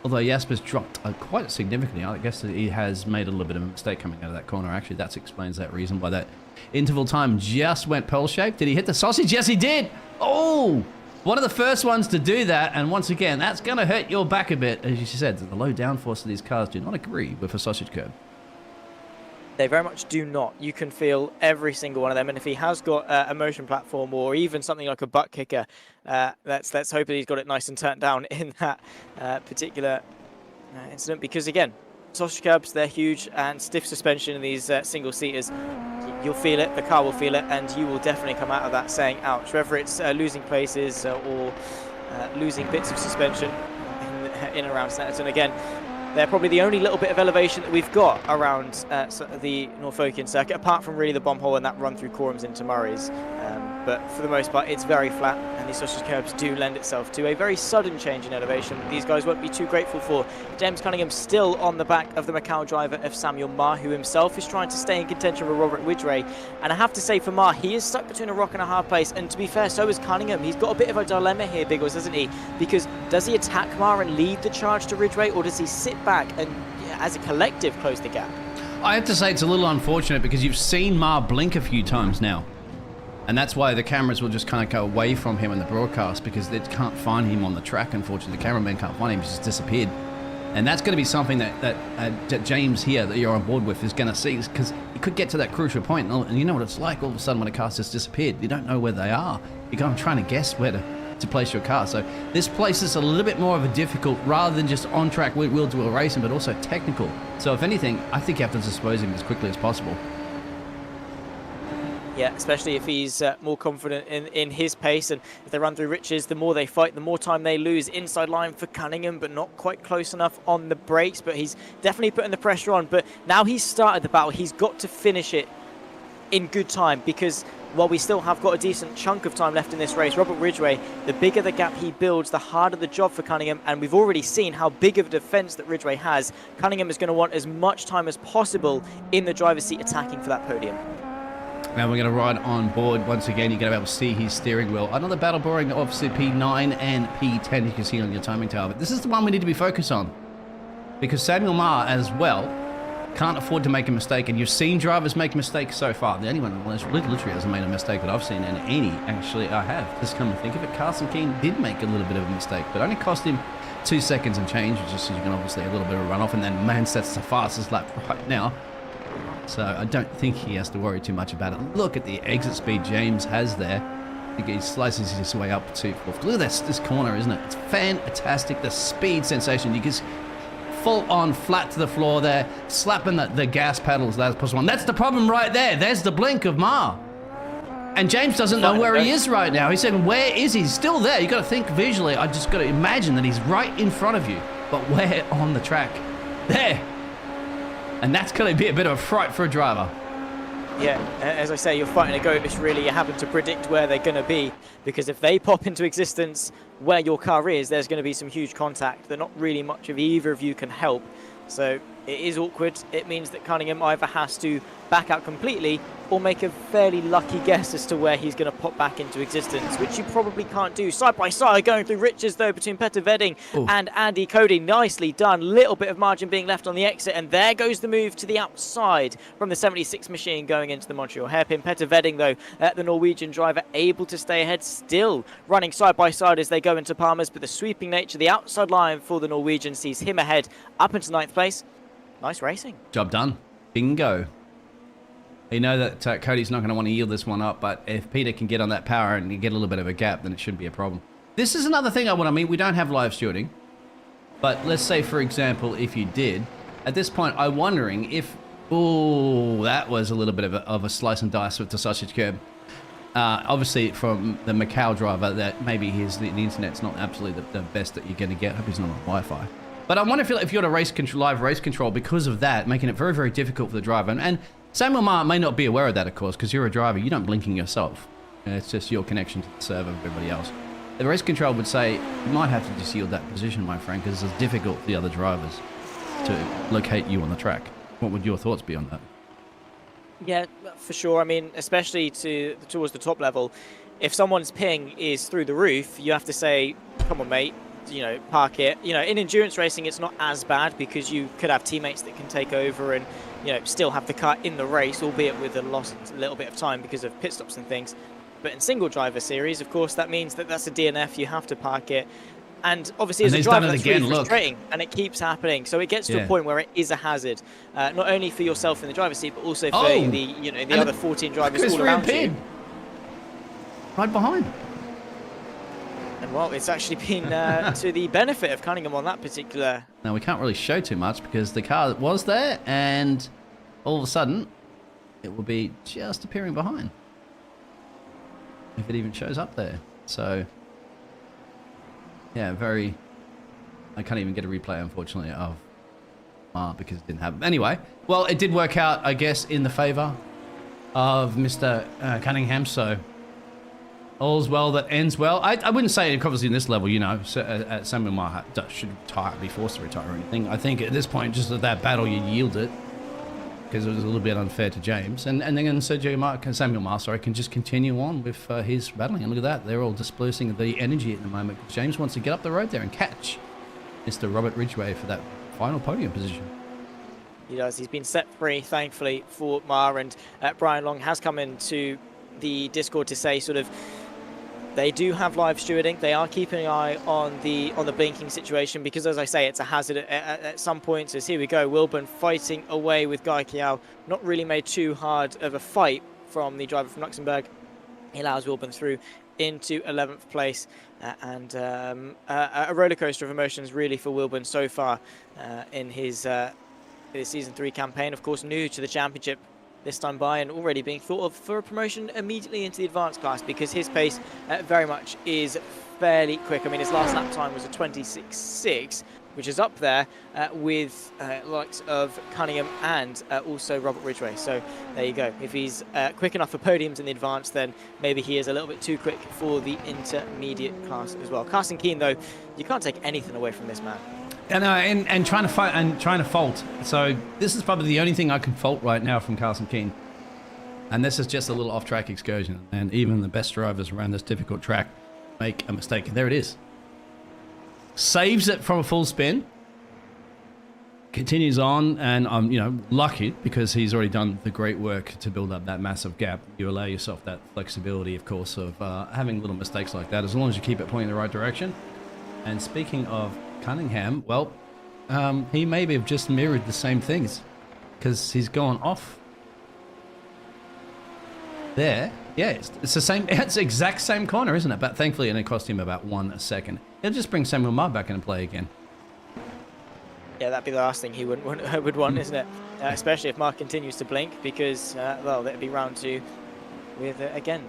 Although Jasper's dropped quite significantly. I guess that he has made a little bit of a mistake coming out of that corner. Actually, that explains that reason why that interval time just went pearl-shaped. Did he hit the sausage? Yes, he did! Oh! One of the first ones to do that, and once again, that's going to hurt your back a bit. As you said, the low downforce of these cars do not agree with a sausage curb. They very much do not. You can feel every single one of them, and if he has got a motion platform or even something like a butt kicker, let's hope that he's got it nice and turned down in that particular incident, because again, sausage curbs, they're huge, and stiff suspension in these single-seaters, you'll feel it, the car will feel it, and you will definitely come out of that saying ouch, whether it's losing places or losing bits of suspension in and around Snetterton. Again, they're probably the only little bit of elevation that we've got around the Norfolkian circuit, apart from really the bomb hole and that run through Corums into Murray's. But for the most part, it's very flat, and these sausage curbs do lend itself to a very sudden change in elevation that these guys won't be too grateful for. James Cunningham still on the back of the Macau driver of Samuel Marr, who himself is trying to stay in contention with Robert Widgray. And I have to say, for Marr, he is stuck between a rock and a hard place, and to be fair, so is Cunningham. He's got a bit of a dilemma here, Biggles, hasn't he? Because does he attack Marr and lead the charge to Ridgway, or does he sit back and, as a collective, close the gap? I have to say it's a little unfortunate because you've seen Marr blink a few times now. And that's why the cameras will just kind of go away from him in the broadcast, because they can't find him on the track, unfortunately. The cameraman can't find him, he's just disappeared. And that's going to be something that James here, that you're on board with, is going to see, because you could get to that crucial point, and you know what it's like all of a sudden when a car's just disappeared. You don't know where they are. You're kind of trying to guess where to place your car. So this places a little bit more of a difficult, rather than just on-track wheel-to-wheel racing, but also technical. So if anything, I think you have to dispose of him as quickly as possible. Yeah, especially if he's more confident in his pace, and if they run through Riches, the more they fight, the more time they lose. Inside line for Cunningham, but not quite close enough on the brakes, but he's definitely putting the pressure on. But now he's started the battle, he's got to finish it in good time, because while we still have got a decent chunk of time left in this race, Robert Ridgway, the bigger the gap he builds, the harder the job for Cunningham, and we've already seen how big of a defence that Ridgway has. Cunningham is going to want as much time as possible in the driver's seat attacking for that podium. Now we're going to ride on board. Once again, you're going to be able to see his steering wheel. Another battle boring, obviously P9 and P10 you can see on your timing tower. But this is the one we need to be focused on, because Samuel Marr as well can't afford to make a mistake, and you've seen drivers make mistakes so far. The only one that literally hasn't made a mistake that I've seen, and any actually I have. Just come to think of it, Carson Keane did make a little bit of a mistake, but only cost him 2 seconds and change, just so you can obviously a little bit of a run off, and then man, that's the fastest lap right now. So I don't think he has to worry too much about it. Look at the exit speed James has there. I think he slices his way up to 4th. Look at this corner, isn't it? It's fantastic. The speed sensation. You just full on flat to the floor there, slapping the gas pedal as loud as possible. And that's the problem right there. There's the blink of Ma. And James doesn't know where he is right now. He's saying, where is he? He's still there. You've got to think visually. I just got to imagine that he's right in front of you. But where on the track? There. And that's going to be a bit of a fright for a driver. Yeah, as I say, you're fighting a ghost. Really, you happen to predict where they're going to be, because if they pop into existence where your car is, there's going to be some huge contact that not really much of either of you can help. So it is awkward. It means that Cunningham either has to back out completely or make a fairly lucky guess as to where he's going to pop back into existence, which you probably can't do. Side by side, going through Richards, though, between Petter Vedding and Andy Cody. Nicely done. Little bit of margin being left on the exit, and there goes the move to the outside from the 76 machine going into the Montreal hairpin. Petter Vedding, though, the Norwegian driver, able to stay ahead, still running side by side as they go into Palmer's, but the sweeping nature, the outside line for the Norwegian sees him ahead up into 9th place. Nice racing. Job done. Bingo. You know that Cody's not going to want to yield this one up, but if Peter can get on that power and get a little bit of a gap, then it shouldn't be a problem. This is another thing we don't have live stewarding, but let's say, for example, if you did, at this point, I'm wondering if, that was a little bit of a slice and dice with the sausage curb. Obviously, from the Macau driver, that maybe the internet's not absolutely the best that you're going to get. I hope he's not on Wi-Fi. But I wonder if you're on live race control, because of that, making it very, very difficult for the driver. And Samuel Ma may not be aware of that, of course, because you're a driver. You don't blinking yourself. It's just your connection to the server of everybody else. The race control would say, you might have to just yield that position, my friend, because it's difficult for the other drivers to locate you on the track. What would your thoughts be on that? Yeah, for sure. I mean, especially towards the top level, if someone's ping is through the roof, you have to say, come on, mate, park it. In endurance racing, it's not as bad because you could have teammates that can take over and, still have the car in the race, albeit with a little bit of time because of pit stops and things. But in single driver series, of course, that means that's a DNF. You have to park it. And obviously, as a driver, that's really frustrating, and it keeps happening. So it gets to a point where it is a hazard, not only for yourself in the driver's seat, but also for the other 14 drivers all around you. Right behind. And well, it's actually been to the benefit of Cunningham on that particular. Now we can't really show too much because the car was there, and all of a sudden, it will be just appearing behind, if it even shows up there. So. Yeah, I can't even get a replay, unfortunately, of because it didn't happen. Anyway, well, it did work out, I guess, in the favour of Mr. Cunningham, so all's well that ends well. I wouldn't say, obviously, in this level, Samuel Ma should be forced to retire or anything. I think at this point, just at that battle, you yield it, because it was a little bit unfair to James. And then Samuel Ma can just continue on with his battling. And look at that. They're all dispersing the energy at the moment. James wants to get up the road there and catch Mr. Robert Ridgway for that final podium position. He does. He's been set free, thankfully, for Ma. And Brian Long has come into the Discord to say they do have live stewarding. They are keeping an eye on the blinking situation because, as I say, it's a hazard at some points. As here we go, Wilburn fighting away with Guy Kiao. Not really made too hard of a fight from the driver from Luxembourg. He allows Wilburn through into 11th place, and a roller coaster of emotions really for Wilburn so far in his season 3 campaign. Of course, new to the championship this time by, and already being thought of for a promotion immediately into the advanced class because his pace very much is fairly quick. I mean, his last lap time was a 26.6, which is up there with likes of Cunningham and also Robert Ridgway. So there you go. If he's quick enough for podiums in the advanced, then maybe he is a little bit too quick for the intermediate class as well. Carson Keane, though, you can't take anything away from this man. And trying to fault. So this is probably the only thing I can fault right now from Carson Keane. And this is just a little off-track excursion. And even the best drivers around this difficult track make a mistake. There it is. Saves it from a full spin. continues on, and I'm, lucky because he's already done the great work to build up that massive gap. You allow yourself that flexibility, of course, of having little mistakes like that, as long as you keep it pointing in the right direction. And speaking of Cunningham, well, he maybe have just mirrored the same things, because he's gone off there. Yeah, it's the same. It's the exact same corner, isn't it? But thankfully, it cost him about 1 second. It'll just bring Samuel Marr back into play again. Yeah, that'd be the last thing he would want, isn't it? Especially if Mark continues to blink, because, well, that'd be round 2 with, again,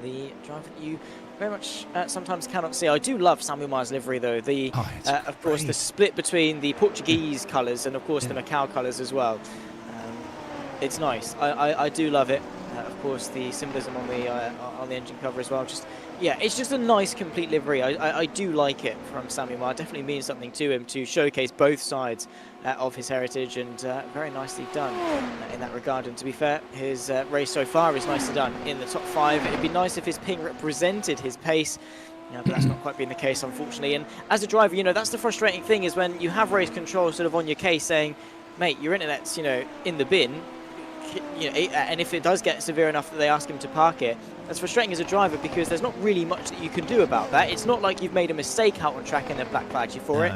the driver that you very much sometimes cannot see. I do love Samuel Marr's livery, though. Of course, the split between the Portuguese colours and, of course, the Macau colours as well. It's nice. I do love it. Of course, the symbolism on the engine cover as well. Yeah, it's just a nice, complete livery. I do like it from Samuel Marr. It definitely means something to him to showcase both sides of his heritage, and very nicely done in that regard. And to be fair, his race so far is nicely done in the top 5. It'd be nice if his ping represented his pace. But that's not quite been the case, unfortunately. And as a driver, that's the frustrating thing, is when you have race control sort of on your case saying, mate, your internet's, in the bin. And if it does get severe enough that they ask him to park it, that's frustrating as a driver, because there's not really much that you can do about that. It's not like you've made a mistake out on track and then black flagged you for it.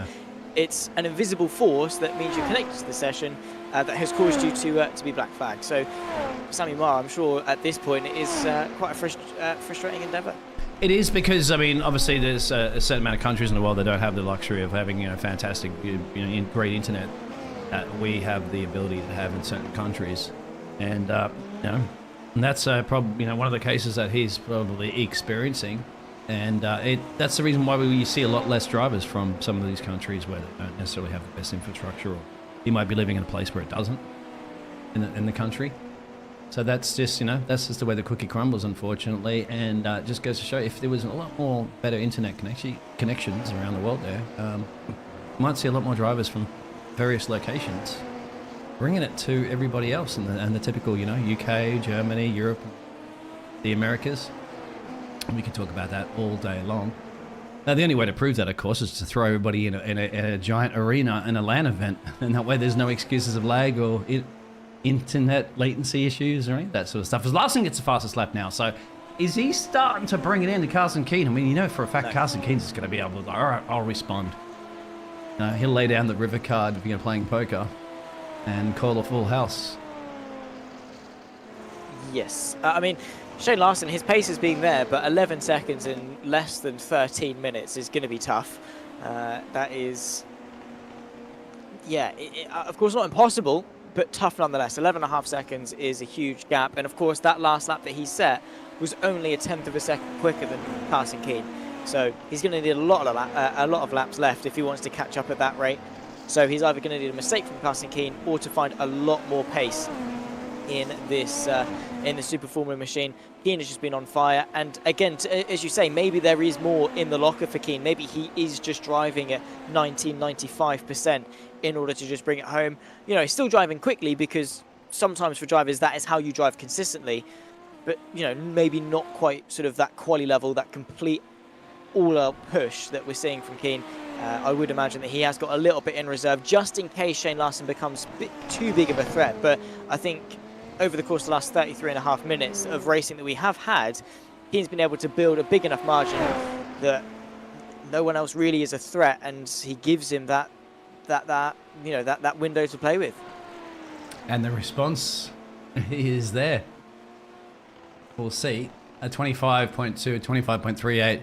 It's an invisible force that means you're connected to the session that has caused you to be black flagged. So Sammy Marr, I'm sure at this point, it is quite a frustrating endeavour. It is, because obviously there's a certain amount of countries in the world that don't have the luxury of having fantastic, great internet that we have the ability to have in certain countries. And and that's probably one of the cases that he's probably experiencing, and that's the reason why we see a lot less drivers from some of these countries where they don't necessarily have the best infrastructure, or he might be living in a place where it doesn't in the country. So that's just that's just the way the cookie crumbles, unfortunately. And it just goes to show, if there was a lot more better internet connections around the world there, you might see a lot more drivers from various locations bringing it to everybody else, and the typical, UK, Germany, Europe, the Americas. We can talk about that all day long. Now, the only way to prove that, of course, is to throw everybody in a giant arena in a LAN event, and that way there's no excuses of lag or internet latency issues or any of that sort of stuff. As Larson gets the fastest lap now, so is he starting to bring it into Carson Keen? I mean, for a fact, Carson Keen's is going to be able to, all right, I'll respond. He'll lay down the river card if you're playing poker and call a full house. Yes. I mean, Shane Larson, his pace has been there, but 11 seconds in less than 13 minutes is going to be tough. That is, of course, not impossible, but tough nonetheless. 11.5 seconds is a huge gap. And, of course, that last lap that he set was only a 1/10 of a second quicker than Carson Keen. So he's going to need a lot of laps left if he wants to catch up at that rate. So he's either going to need a mistake from Carson Keen or to find a lot more pace in this in the Super Formula machine. Keen has just been on fire, and again, as you say, maybe there is more in the locker for Keen. Maybe he is just driving at 95% in order to just bring it home. He's still driving quickly, because sometimes for drivers that is how you drive consistently, but maybe not quite sort of that quali level, that complete all-out push that we're seeing from Keen. I would imagine that he has got a little bit in reserve, just in case Shane Larson becomes a bit too big of a threat. But I think over the course of the last 33.5 minutes of racing that we have had, he's been able to build a big enough margin that no one else really is a threat, and he gives him that window to play with. And the response is there. We'll see. A 25.2, 25.38.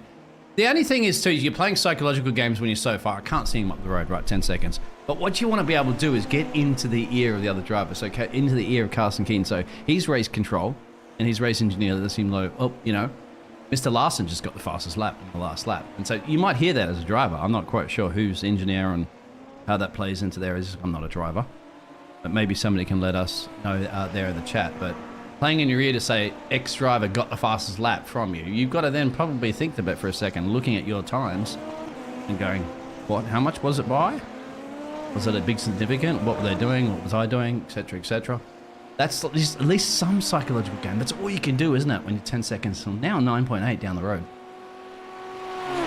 The only thing is, too, you're playing psychological games when you're so far. I can't see him up the road, right, 10 seconds. But what you want to be able to do is get into the ear of the other driver, so into the ear of Carson Keen. So he's race control, and his race engineer does seem low. Mr. Larson just got the fastest lap in the last lap. And so you might hear that as a driver. I'm not quite sure who's engineer and how that plays into there. I'm not a driver. But maybe somebody can let us know out there in the chat. But playing in your ear to say X driver got the fastest lap from you, you've got to then probably think about it for a second, looking at your times and going, what, how much was it by? Was it a big significant? What were they doing? What was I doing? Etc, etc. That's at least some psychological game. That's all you can do, isn't it, when you're 10 seconds from now, 9.8 down the road.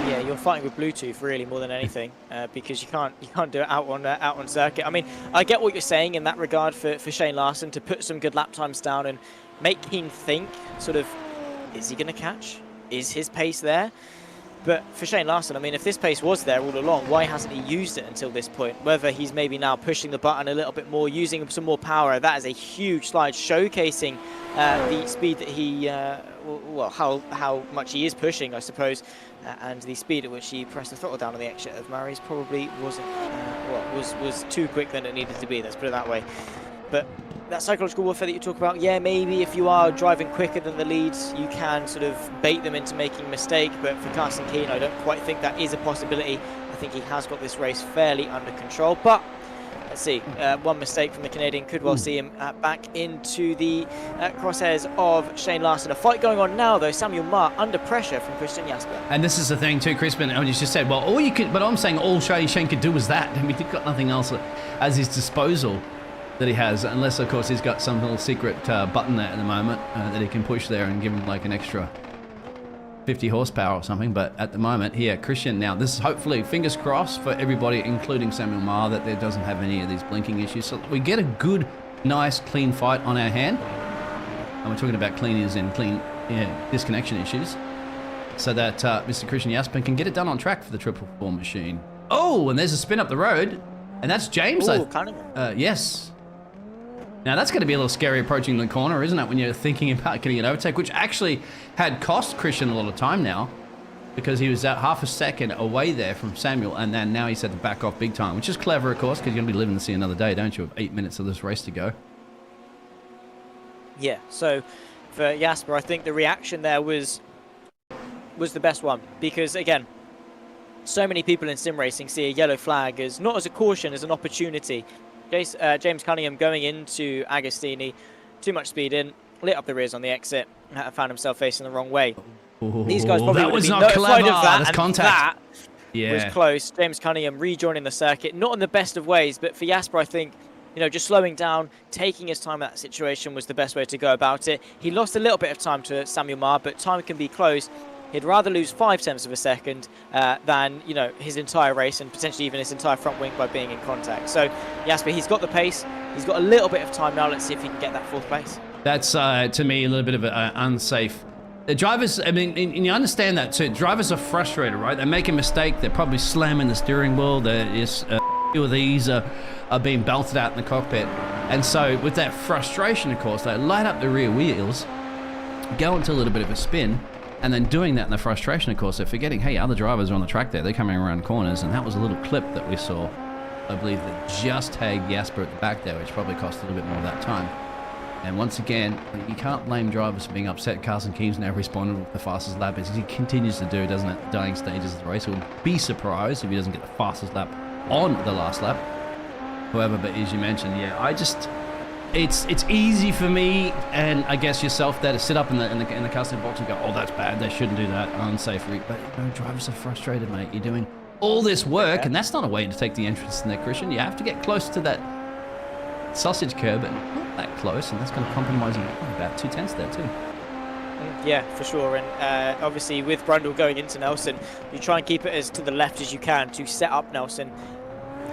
Yeah, you're fighting with Bluetooth really more than anything, because you can't do it out on circuit. I mean, I get what you're saying in that regard for Shane Larson to put some good lap times down and make Keen think sort of, is he going to catch? Is his pace there? But for Shane Larson, I mean, if this pace was there all along, why hasn't he used it until this point? Whether he's maybe now pushing the button a little bit more, using some more power, that is a huge slide, showcasing the speed that he, well, how much he is pushing, I suppose, and the speed at which he pressed the throttle down on the exit of Murray's probably wasn't, was too quick than it needed to be, let's put it that way. But that psychological warfare that you talk about, yeah, maybe if you are driving quicker than the leads, you can sort of bait them into making a mistake. But for Carson Keen, I don't quite think that is a possibility. I think he has got this race fairly under control. But let's see, one mistake from the Canadian could well see him back into the crosshairs of Shane Larson. A fight going on now, though. Samuel Marr under pressure from Christian Jasper. And this is the thing too, Crispin. You just said, well, all you could, but I'm saying all Shane could do was that. I mean, he's got nothing else at his disposal that he has, unless of course he's got some little secret button there at the moment that he can push there and give him like an extra 50 horsepower or something. But at the moment here, Christian, now this is hopefully, fingers crossed for everybody, including Samuel Marr, that there doesn't have any of these blinking issues, so we get a good, nice, clean fight on our hand. And we're talking about clean as in clean, disconnection issues, so that Mr. Christian Jasper can get it done on track for the 444 machine. Oh, and there's a spin up the road, and that's James. Ooh, Cunningham. Yes. Now that's going to be a little scary approaching the corner, isn't it, when you're thinking about getting an overtake, which actually had cost Christian a lot of time now, because he was at half a second away there from Samuel, and then now he's had to back off big time, which is clever, of course, because you're going to be living to see another day, don't you, with 8 minutes of this race to go. Yeah, so for Jasper, I think the reaction there was the best one, because again, so many people in sim racing see a yellow flag as not as a caution, as an opportunity. James Cunningham going into Agostini, too much speed in, lit up the rears on the exit, and found himself facing the wrong way. Ooh, these guys probably that would was have been not notified clever. of that, That's and contact. that was close. James Cunningham rejoining the circuit, not in the best of ways, but for Jasper, I think, you know, just slowing down, taking his time in that situation was the best way to go about it. He lost a little bit of time to Samuel Marr, but time can be close. He'd rather lose 0.5 of a second than, you know, his entire race and potentially even his entire front wing by being in contact. So, Jasper, he's got the pace. He's got a little bit of time now. Let's see if he can get that 4th place. That's, to me, a little bit of an unsafe. The drivers, I mean, and you understand that too. Drivers are frustrated, right? They make a mistake. They're probably slamming the steering wheel. There's a few of these are being belted out in the cockpit. And so with that frustration, of course, they light up the rear wheels, go into a little bit of a spin, and then doing that in the frustration, of course, they're forgetting, hey, other drivers are on the track there. They're coming around corners, and that was a little clip that we saw, I believe, that just tagged Jasper at the back there, which probably cost a little bit more of that time. And once again, you can't blame drivers for being upset. Carson Keen's now responded with the fastest lap, as he continues to do, doesn't it, dying stages of the race. We'll be surprised if he doesn't get the fastest lap on the last lap. However, but as you mentioned, yeah, I just... It's easy for me, and I guess yourself there, to sit up in the custom box and go, oh, that's bad, they shouldn't do that, unsafe. But you know, drivers are frustrated, mate. You're doing all this work, and that's not a way to take the entrance in there, Christian. You have to get close to that sausage curb, and not that close, and that's going to compromise you about 2/10 there too. Yeah, for sure. And obviously with Brundle going into Nelson, you try and keep it as to the left as you can to set up Nelson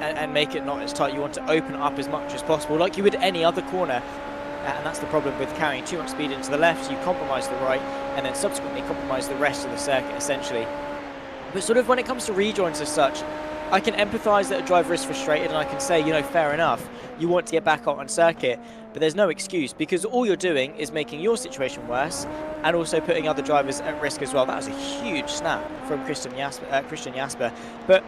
and make it not as tight. You want to open it up as much as possible, like you would any other corner. And that's the problem with carrying too much speed into the left. You compromise the right and then subsequently compromise the rest of the circuit, essentially. But sort of when it comes to rejoins as such, I can empathise that a driver is frustrated, and I can say, you know, fair enough, you want to get back out on circuit, but there's no excuse, because all you're doing is making your situation worse and also putting other drivers at risk as well. That was a huge snap from Christian Jasper. But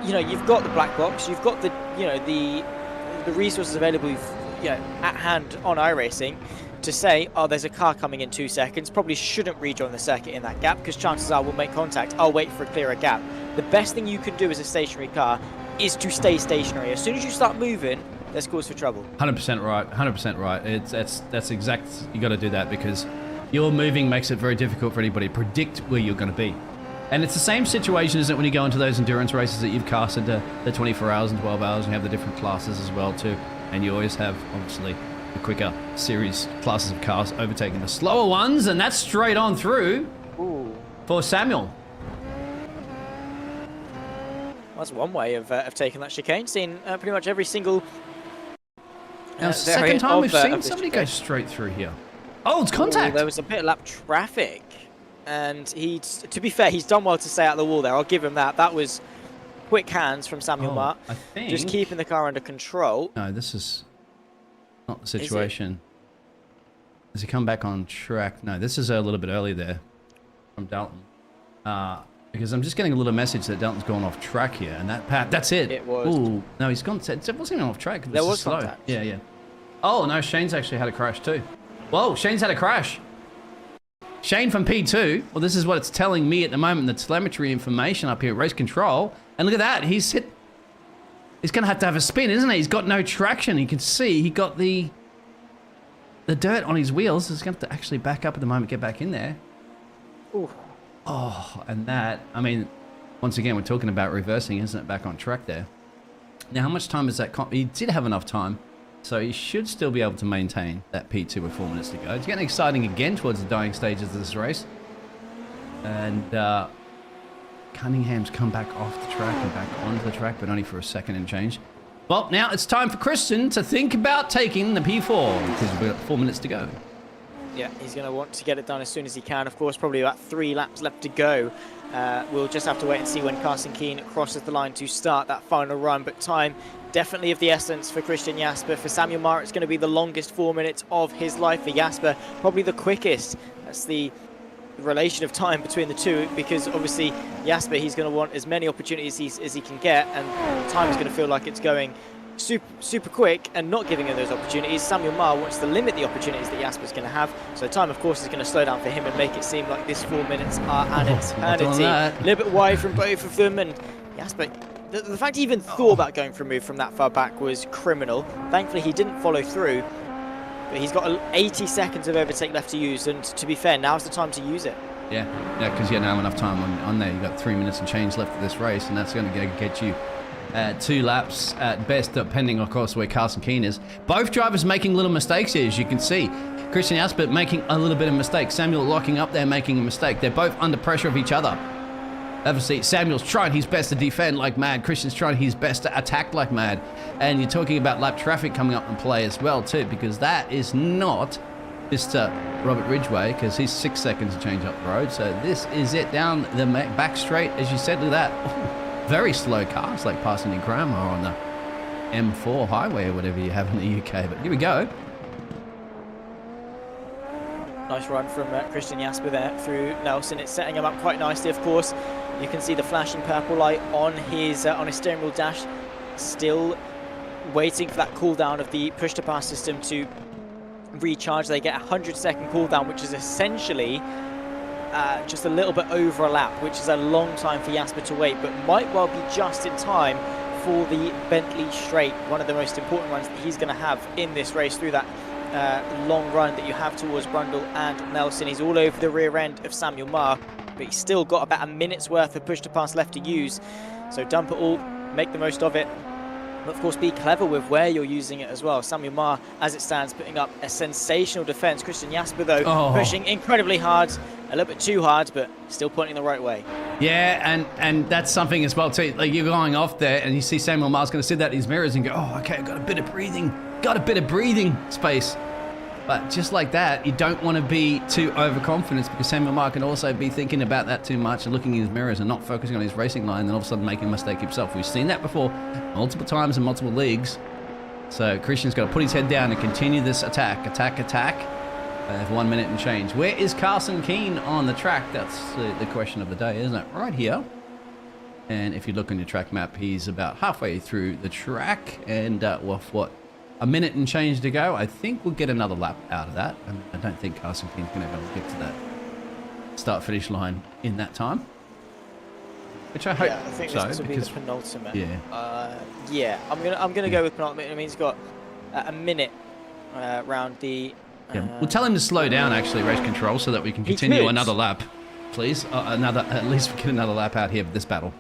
you know, you've got the black box, you've got the, you know, the resources available, you know, at hand on iRacing to say, oh, there's a car coming in 2 seconds, probably shouldn't rejoin the circuit in that gap because chances are we'll make contact. I'll wait for a clearer gap. The best thing you can do as a stationary car is to stay stationary. As soon as you start moving, there's cause for trouble. 100% right. 100% right. That's exact. You got to do that, because your moving makes it very difficult for anybody to predict where you're going to be. And it's the same situation, isn't it, when you go into those endurance races that you've cast into the 24 hours and 12 hours, and you have the different classes as well too. And you always have, obviously, the quicker series classes of cars overtaking the slower ones, and that's straight on through for Samuel. That's one way of taking that chicane. Seen pretty much every single. Now, second time we've seen somebody chicane go straight through here. Oh, it's contact. There was a bit of lap traffic, and to be fair, he's done well to stay out of the wall there. I'll give him that. That was quick hands from Samuel Marr. I think... Just keeping the car under control. No, this is not the situation. Has he come back on track? No, this is a little bit early there from Dalton. Because I'm just getting a little message that Dalton's gone off track here, and that's it. It was. Ooh, no, he's gone. It wasn't even off track. There was slow. contact. Yeah, yeah. Oh no, Shane's actually had a crash too. Whoa, Shane's had a crash. Shane from P2. Well, this is what it's telling me at the moment. The telemetry information up here at race control, and look at that. He's hit. He's gonna have to have a spin, isn't he? He's got no traction. You can see he got the dirt on his wheels. He's gonna have to actually back up at the moment, get back in there. Ooh. Oh, and that, I mean, once again, we're talking about reversing, isn't it, back on track there. Now, how much time is that? He did have enough time, so he should still be able to maintain that P2 with 4 minutes to go. It's getting exciting again towards the dying stages of this race. And Cunningham's come back off the track and back onto the track, but only for a second and change. Well, now it's time for Christian to think about taking the P4, because we've got 4 minutes to go. Yeah, he's going to want to get it done as soon as he can. Of course, probably about 3 laps left to go. We'll just have to wait and see when Carson Keane crosses the line to start that final run. But time definitely of the essence for Christian Jasper. For Samuel Marr, it's going to be the longest 4 minutes of his life. For Jasper, probably the quickest. That's the relation of time between the two, because obviously Jasper, he's going to want as many opportunities as he can get, and time is going to feel like it's going super quick and not giving him those opportunities. Samuel Marr wants to limit the opportunities that Jasper's going to have, so time of course is going to slow down for him and make it seem like this 4 minutes are an eternity. A little bit wide from both of them, and Jasper, the fact he even thought about going for a move from that far back was criminal. Thankfully he didn't follow through, but he's got 80 seconds of overtake left to use, and to be fair, now's the time to use it. Yeah, because you don't have enough time on there. You've got 3 minutes and change left of this race, and that's going to get you 2 laps at best, depending, of course, where Carson Keane is. Both drivers making little mistakes here, as you can see. Christian Jasper making a little bit of mistake. Samuel locking up there, making a mistake. They're both under pressure of each other. Obviously, Samuel's trying his best to defend like mad. Christian's trying his best to attack like mad. And you're talking about lap traffic coming up in play as well, too, because that is not Mr. Robert Ridgway, because he's 6 seconds to change up the road. So this is it down the back straight, as you said, look at that. Very slow cars, like passing your grandma on the M4 highway or whatever you have in the UK. But here we go. Nice run from Christian Jasper there through Nelson. It's setting him up quite nicely, of course. You can see the flashing purple light on his steering wheel dash, still waiting for that cooldown of the push-to-pass system to recharge. They get a 100-second cooldown, which is essentially just a little bit over a lap, which is a long time for Jasper to wait, but might well be just in time for the Bentley Straight, one of the most important runs that he's going to have in this race through that long run that you have towards Brundle and Nelson. He's all over the rear end of Samuel Marr, but he's still got about a minute's worth of push-to-pass left to use, so dump it all, make the most of it. But of course, be clever with where you're using it as well. Samuel Marr, as it stands, putting up a sensational defense. Christian Jasper, though, pushing incredibly hard, a little bit too hard, but still pointing the right way. Yeah, and that's something as well, too. Like, you're going off there, and you see Samuel Marr's going to sit out in his mirrors and go, oh, okay, I've got a bit of breathing space. But just like that, you don't want to be too overconfident, because Samuel Marr can also be thinking about that too much and looking in his mirrors and not focusing on his racing line, and all of a sudden making a mistake himself. We've seen that before multiple times in multiple leagues. So Christian's got to put his head down and continue this attack. They have 1 minute and change. Where is Carson Keane on the track? That's the question of the day, isn't it? Right here. And if you look on your track map, he's about halfway through the track, and with what, a minute and change to go. I think we'll get another lap out of that. I don't think Carson Keane's going to be able to get to that start-finish line in that time. Which I hope so. I think this will be the penultimate. Yeah. Yeah, I'm gonna go with penultimate. I mean, he's got a minute around the. Yeah. We'll tell him to slow down, actually, race control, so that we can continue another lap, please. At least we get another lap out here for this battle.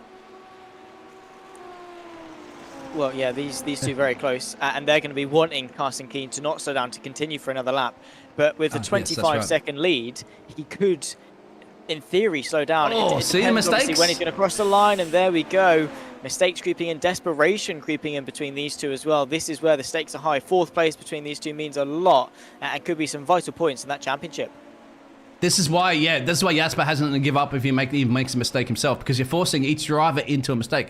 Well, yeah, these two very close, and they're going to be wanting Carson Keane to not slow down, to continue for another lap. But with the 25-second lead, he could, in theory, slow down. Oh, see the mistake? When he's going to cross the line, and there we go. mistakes creeping in, desperation creeping in between these two as well. This is where the stakes are high. 4th place between these two means a lot and could be some vital points in that championship. This is why, Jasper hasn't give up if he makes a mistake himself, because you're forcing each driver into a mistake.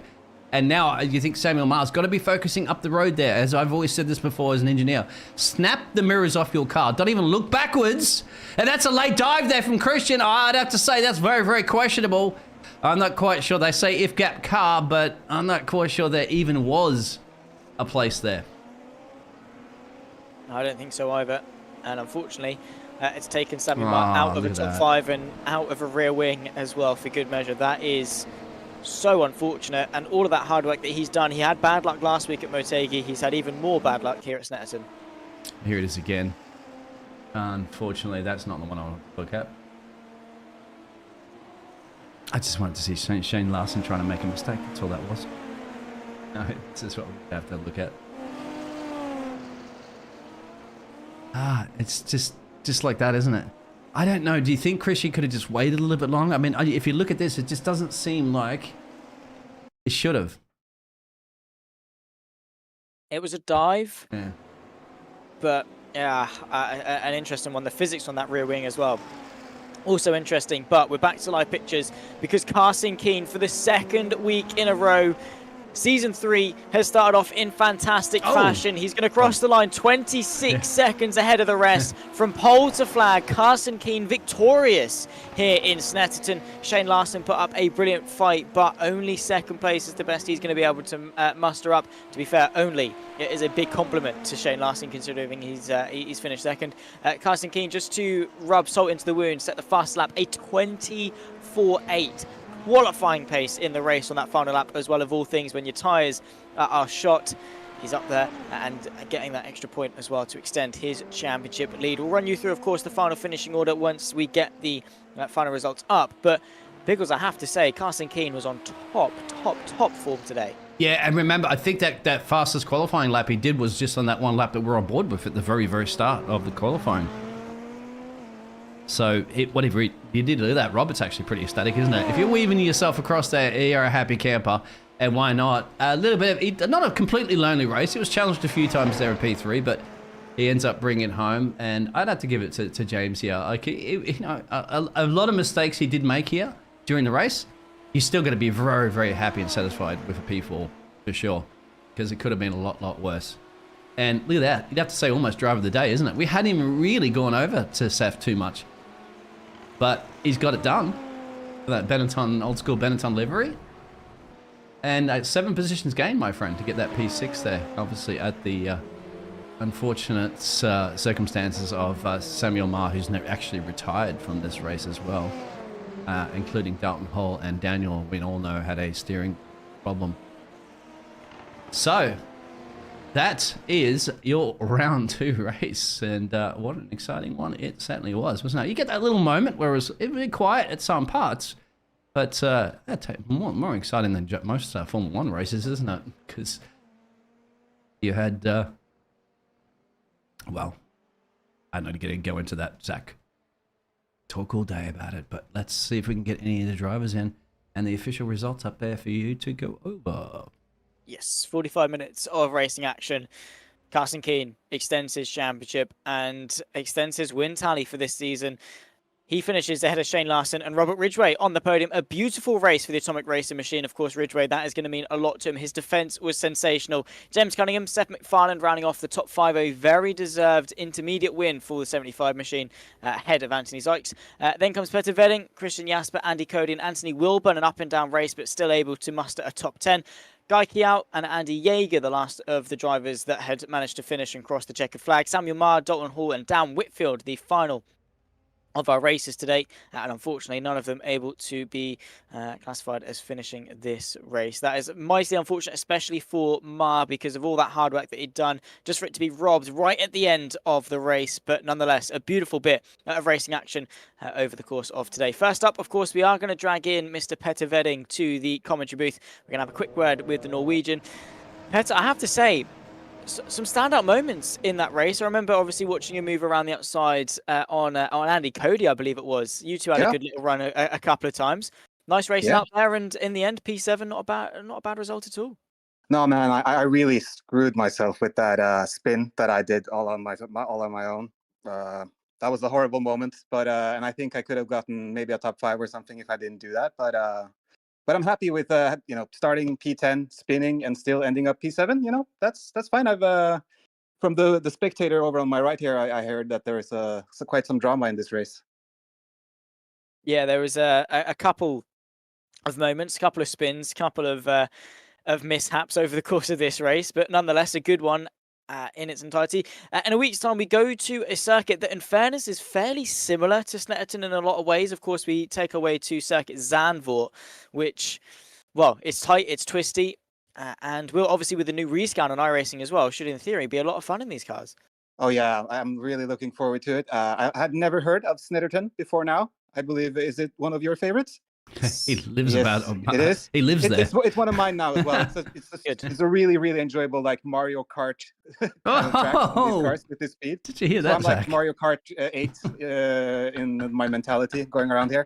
And now you think Samuel Ma's got to be focusing up the road there. As I've always said this before as an engineer, snap the mirrors off your car. Don't even look backwards. And that's a late dive there from Christian. I'd have to say that's very, very questionable. I'm not quite sure. They say if gap car, but I'm not quite sure there even was a place there. I don't think so either. And unfortunately, it's taken Samuel Ma out of the top 5 and out of a rear wing as well for good measure. That is so unfortunate, and all of that hard work that he's done. He had bad luck last week at Motegi. He's had even more bad luck here at Snetterton. Here it is again. Unfortunately, that's not the one I want to look at. I just wanted to see Shane Larson trying to make a mistake. That's all that was. No, this is what we have to look at. It's just like that, isn't it? I don't know. Do you think Chrissy could have just waited a little bit longer? I mean, if you look at this, it just doesn't seem like it should have. It was a dive. Yeah. But, yeah, an interesting one. The physics on that rear wing as well. Also interesting, but we're back to live pictures because Carson Keane, for the 2nd week in a row, Season 3 has started off in fantastic fashion. He's going to cross the line 26 seconds ahead of the rest. From pole to flag, Carson Keane victorious here in Snetterton. Shane Larson put up a brilliant fight, but only 2nd place is the best he's going to be able to muster up. To be fair, only. It is a big compliment to Shane Larson considering he's finished 2nd. Carson Keane, just to rub salt into the wound, set the fast lap, a 24.8. Qualifying pace in the race on that final lap as well, of all things. When your tyres are shot, he's up there and getting that extra point as well to extend his championship lead. We'll run you through, of course, the final finishing order once we get the final results up. But Biggles, I have to say, Carson Keane was on top form today. Yeah, and remember, I think that fastest qualifying lap he did was just on that one lap that we're on board with at the very, very start of the qualifying. So, whatever you did do that, Rob, it's actually pretty ecstatic, isn't it? If you're weaving yourself across there, you're a happy camper. And why not? A little bit of, not a completely lonely race. It was challenged a few times there in P3, but he ends up bringing it home. And I'd have to give it to James here. Like, a lot of mistakes he did make here during the race. He's still going to be very, very happy and satisfied with a P4, for sure. Because it could have been a lot worse. And look at that. You'd have to say almost driver of the day, isn't it? We hadn't even really gone over to Saf too much. But he's got it done. That Benetton, old school Benetton livery. And 7 positions gained, my friend, to get that P6 there. Obviously at the unfortunate circumstances of Samuel Ma, who's actually retired from this race as well. Including Dalton Hall and Daniel, we all know, had a steering problem. So, that is your round 2 race, and what an exciting one it certainly was, wasn't it? You get that little moment where it was quiet at some parts, but that's more exciting than most Formula 1 races, isn't it? Because you had, well, I'm not going to go into that, Zach. Talk all day about it, but let's see if we can get any of the drivers in and the official results up there for you to go over. Yes, 45 minutes of racing action. Carson Keane extends his championship and extends his win tally for this season. He finishes ahead of Shane Larson and Robert Ridgway on the podium. A beautiful race for the Atomic Racing Machine. Of course, Ridgway, that is going to mean a lot to him. His defence was sensational. James Cunningham, Seth MacFarlane rounding off the top 5. A very deserved intermediate win for the 75 machine ahead of Anthony Sykes. Then comes Peter Vedding, Christian Jasper, Andy Cody and Anthony Wilburn. An up-and-down race, but still able to muster a top 10. Guy Kiao and Andy Yeager, the last of the drivers that had managed to finish and cross the checkered flag. Samuel Marr, Dalton Hall and Dan Whitfield, the final of our races today, and unfortunately none of them able to be classified as finishing this race. That is mightily unfortunate, especially for Ma, because of all that hard work that he'd done, just for it to be robbed right at the end of the race. But nonetheless, a beautiful bit of racing action over the course of today. First up, of course, we are going to drag in Mr. Petter Vedding to the commentary booth. We're going to have a quick word with the Norwegian. Petter, I have to say, some standout moments in that race. I remember obviously watching you move around the outside on Andy Cody, I believe it was. You two had a good little run a couple of times. Nice racing Yeah. out there, and in the end, P7, not a bad result at all. No, man, I really screwed myself with that spin that I did all on my own. That was a horrible moment, but and I think I could have gotten maybe a top 5 or something if I didn't do that. But I'm happy with starting P10, spinning, and still ending up P7. That's fine. I've from the spectator over on my right here, I heard that there's quite some drama in this race. Yeah, there was a couple of moments, a couple of spins, a couple of mishaps over the course of this race, but nonetheless a good one in its entirety. In a week's time, we go to a circuit that, in fairness, is fairly similar to Snetterton in a lot of ways. Of course, we take away to circuit Zandvoort, which, well, it's tight, it's twisty, and will obviously, with the new rescan on iRacing as well, should in theory be a lot of fun in these cars. Oh yeah, I'm really looking forward to it. I had never heard of Snetterton before now. I believe, is it one of your favorites? He lives Yes, about. it is. He lives there. It's one of mine now as well. It's a really, really enjoyable, like Mario Kart kind of track on these cars with this speed. Did you hear So that, I'm Zach? like Mario Kart 8 in my mentality going around here.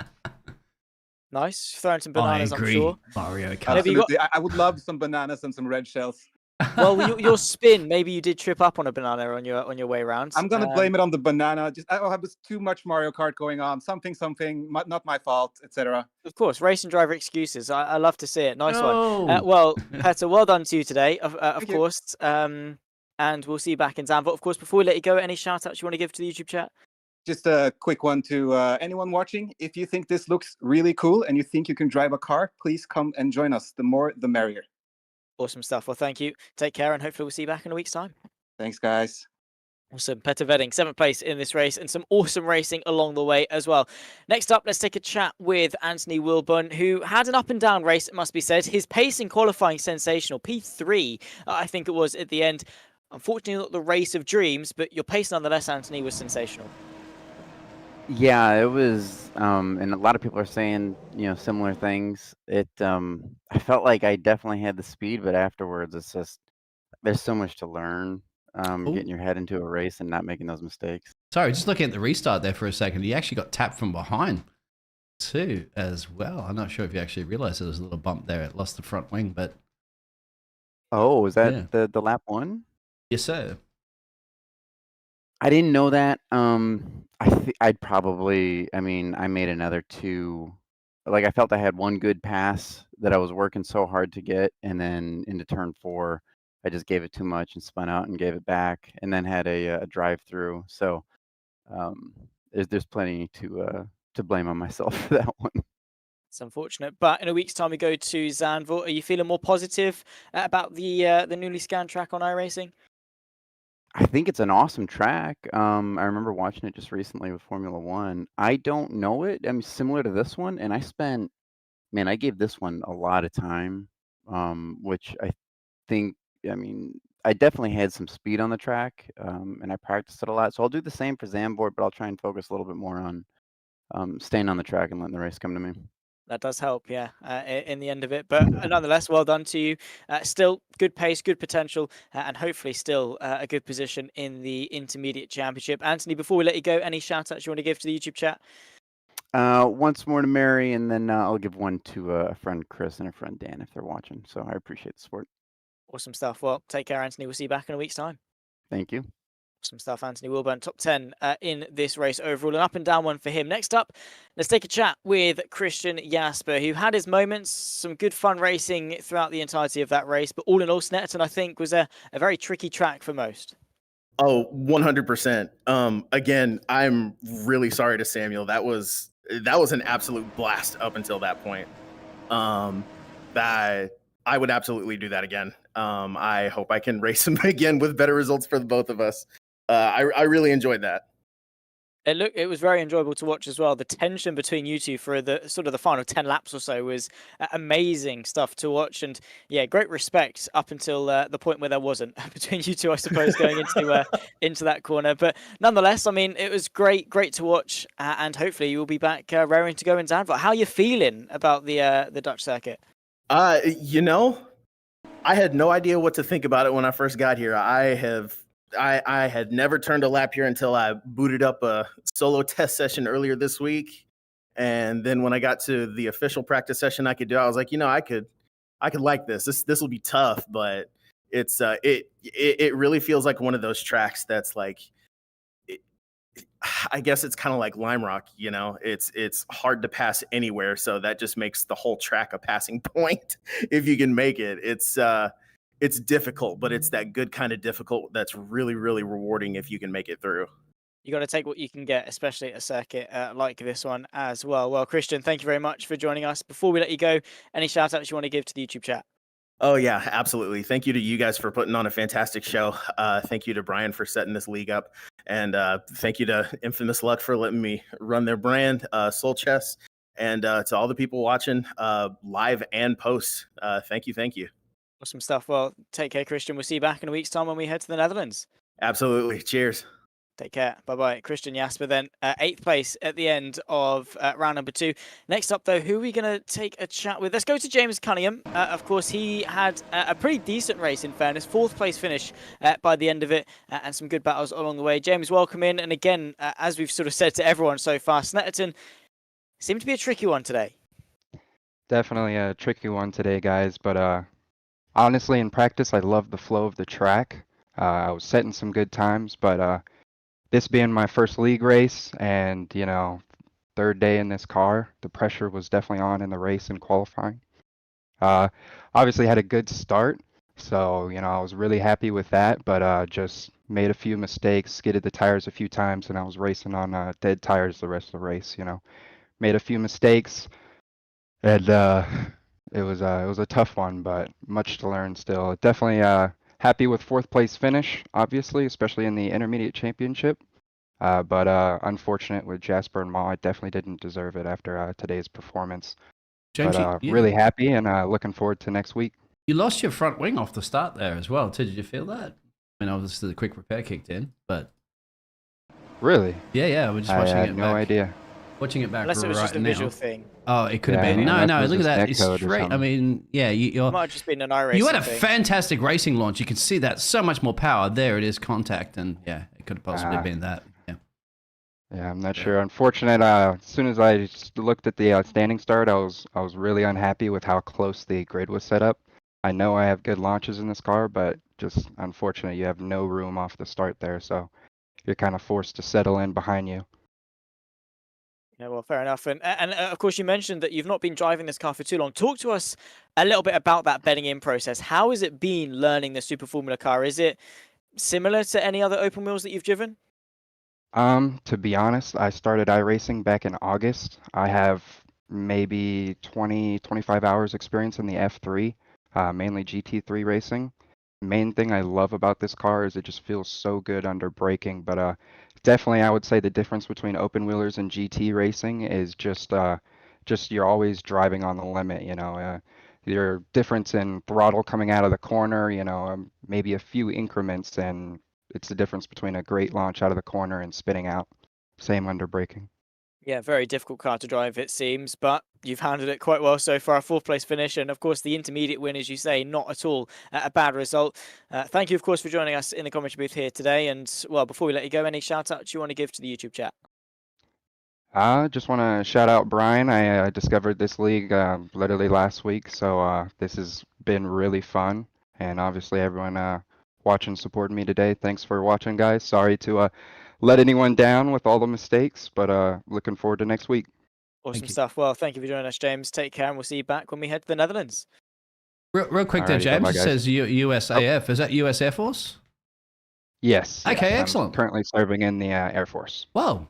Nice, throwing some bananas, I agree. I'm sure. Mario Kart. Maybe you got- Absolutely. I would love some bananas and some red shells. Well, your spin, maybe you did trip up on a banana on your way around. I'm gonna blame it on the banana. I was too much Mario Kart going on. Something, not my fault, etc. Of course, racing driver excuses. I love to see it. Nice one. No. Well, Petter, well done to you today, of Thank you. course. And we'll see you back in Zandvoort. Of course, before we let you go, any shout-outs you want to give to the YouTube chat? Just a quick one to anyone watching. If you think this looks really cool and you think you can drive a car, please come and join us. The more, the merrier. Awesome stuff. Well, thank you. Take care, and hopefully we'll see you back in a week's time. Thanks, guys. Awesome. Petter Vedding, 7th place in this race, and some awesome racing along the way as well. Next up, let's take a chat with Anthony Wilburn, who had an up and down race, it must be said. His pace in qualifying, sensational. P3, I think it was at the end. Unfortunately, not the race of dreams, but your pace nonetheless, Anthony, was sensational. Yeah, it was, and a lot of people are saying, similar things. I felt like I definitely had the speed, but afterwards, it's just, there's so much to learn, getting your head into a race and not making those mistakes. Sorry, just looking at the restart there for a second. He actually got tapped from behind too, as well. I'm not sure if you actually realized there was a little bump there. It lost the front wing, but Oh, was that Yeah. the lap one? yes, sir. I didn't know that. I made another 2. Like, I felt I had one good pass that I was working so hard to get, and then into turn 4, I just gave it too much and spun out and gave it back, and then had a drive-through. So there's plenty to blame on myself for that one. It's unfortunate, but in a week's time we go to Zandvoort. Are you feeling more positive about the newly scanned track on iRacing? I think it's an awesome track. I remember watching it just recently with Formula One. I don't know it. I'm similar to this one, and I gave this one a lot of time, which I think, I definitely had some speed on the track, and I practiced it a lot. So I'll do the same for Zandvoort, but I'll try and focus a little bit more on staying on the track and letting the race come to me. That does help, yeah, in the end of it. But nonetheless, well done to you. Still good pace, good potential, and hopefully still a good position in the Intermediate Championship. Anthony, before we let you go, any shout-outs you want to give to the YouTube chat? Once more to Mary, and then I'll give one to a friend Chris and a friend Dan if they're watching. So I appreciate the support. Awesome stuff. Well, take care, Anthony. We'll see you back in a week's time. Thank you. Awesome stuff, Anthony Wilburn, top 10 in this race overall. An up and down one for him. Next up, let's take a chat with Christian Jasper, who had his moments, some good fun racing throughout the entirety of that race. But all in all, Snetterton, I think, was a very tricky track for most. Oh, 100%. Again, I'm really sorry to Samuel. That was an absolute blast up until that point. That I would absolutely do that again. I hope I can race him again with better results for the both of us. I really enjoyed that. It was very enjoyable to watch as well. The tension between you two for the sort of the final 10 laps or so was amazing stuff to watch. And yeah, great respect up until the point where there wasn't between you two, I suppose, going into that corner. But nonetheless, I mean, it was great to watch. And hopefully you will be back raring to go in Zandvoort. How are you feeling about the Dutch circuit? I had no idea what to think about it when I first got here. I had never turned a lap here until I booted up a solo test session earlier this week. And then when I got to the official practice session I could do, I was like, I could like this. This will be tough, but it's it really feels like one of those tracks that's like, I guess it's kind of like Lime Rock, it's hard to pass anywhere. So that just makes the whole track a passing point. If you can make it, it's difficult, but it's that good kind of difficult that's really, really rewarding if you can make it through. You got to take what you can get, especially at a circuit like this one as well. Well, Christian, thank you very much for joining us. Before we let you go, any shout outs you want to give to the YouTube chat? Oh, yeah, absolutely. Thank you to you guys for putting on a fantastic show. Thank you to Brian for setting this league up. And thank you to Infamous Luck for letting me run their brand, Soul Chess. And to all the people watching live and post, thank you. Awesome stuff. Well, take care, Christian. We'll see you back in a week's time when we head to the Netherlands. Absolutely. Cheers. Take care. Bye-bye. Christian Jasper then 8th place at the end of round number 2. Next up, though, who are we going to take a chat with? Let's go to James Cunningham. Of course, he had a pretty decent race, in fairness. 4th place finish by the end of it and some good battles along the way. James, welcome in. And again, as we've sort of said to everyone so far, Snetterton seemed to be a tricky one today. Definitely a tricky one today, guys. But honestly, in practice, I love the flow of the track. I was setting some good times, but this being my first league race and, third day in this car, the pressure was definitely on in the race and qualifying. Obviously had a good start, so, I was really happy with that, but just made a few mistakes, skidded the tires a few times, and I was racing on dead tires the rest of the race, Made a few mistakes, and it was a tough one, but much to learn still. Definitely happy with 4th place finish, obviously, especially in the intermediate championship. But unfortunate with Jasper and Ma. I definitely didn't deserve it after today's performance. James, But really happy and looking forward to next week. You lost your front wing off the start there as well, too. Did you feel that? I mean, obviously the quick repair kicked in, but... Really? Yeah, we're just watching it I had no idea. Watching it back Unless it was just a now. visual thing. Oh, it could have Yeah, been. unless No, it was look at just that. netcode It's or straight. I something. mean, yeah, It you're... might have just been an iRacing You had a thing. fantastic racing launch. You could see that so much more power. There it is, contact, and yeah, it could have possibly been that. Yeah. Yeah, I'm not sure. Unfortunate. As soon as I just looked at the standing start, I was really unhappy with how close the grid was set up. I know I have good launches in this car, but just unfortunate you have no room off the start there, so you're kind of forced to settle in behind you. Yeah, well, fair enough. And of course, you mentioned that you've not been driving this car for too long. Talk to us a little bit about that bedding in process. How has it been learning the Super Formula car? Is it similar to any other open wheels that you've driven? To be honest, I started iRacing back in August. I have maybe 25 hours experience in the F3, mainly GT3 racing. Main thing I love about this car is it just feels so good under braking, but definitely I would say the difference between open wheelers and GT racing is just you're always driving on the limit, your difference in throttle coming out of the corner, maybe a few increments, and it's the difference between a great launch out of the corner and spinning out. Same under braking. Yeah, very difficult car to drive, it seems, but you've handled it quite well so far. A 4th place finish, and of course the intermediate win, as you say, not at all a bad result. Thank you, of course, for joining us in the commentary booth here today. And well, before we let you go, any shout outs you want to give to the YouTube chat? I just want to shout out Brian. I discovered this league literally last week, so this has been really fun. And obviously everyone watching, supporting me today. Thanks for watching, guys. Sorry to let anyone down with all the mistakes, but looking forward to next week. Awesome stuff. Well, thank you for joining us, James. Take care, and we'll see you back when we head to the Netherlands. Real quick there, Alrighty, James. bye-bye, It guys. says USAF. Is that US Air Force? Yes. Okay, I'm excellent. currently serving in the Air Force. Wow.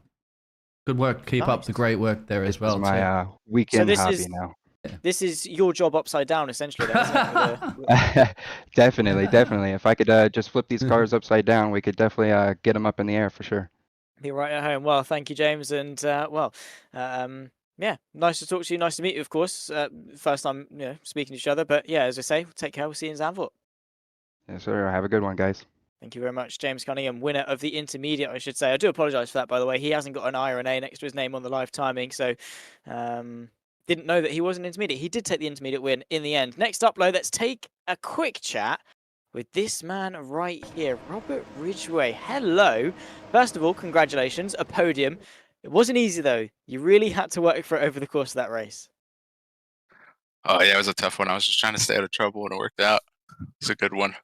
Good work. Keep up Nice. the great work there as This well. is my weekend this hobby is- now. This is your job upside down, essentially. Then, isn't it? Definitely. If I could just flip these cars upside down, we could definitely get them up in the air for sure. Be right at home. Well, thank you, James, and yeah, nice to talk to you. Nice to meet you, of course. First time, speaking to each other. But yeah, as I say, take care. We'll see you in Zandvoort. Yes, sir. Have a good one, guys. Thank you very much, James Cunningham, winner of the intermediate, I should say. I do apologise for that, by the way. He hasn't got an I or an A next to his name on the live timing, so didn't know that he was an intermediate. He did take the intermediate win in the end. Next up, though, let's take a quick chat with this man right here, Robert Ridgway. Hello. First of all, congratulations, a podium. It wasn't easy though. You really had to work for it over the course of that race. Oh yeah, it was a tough one. I was just trying to stay out of trouble and it worked out. It's a good one.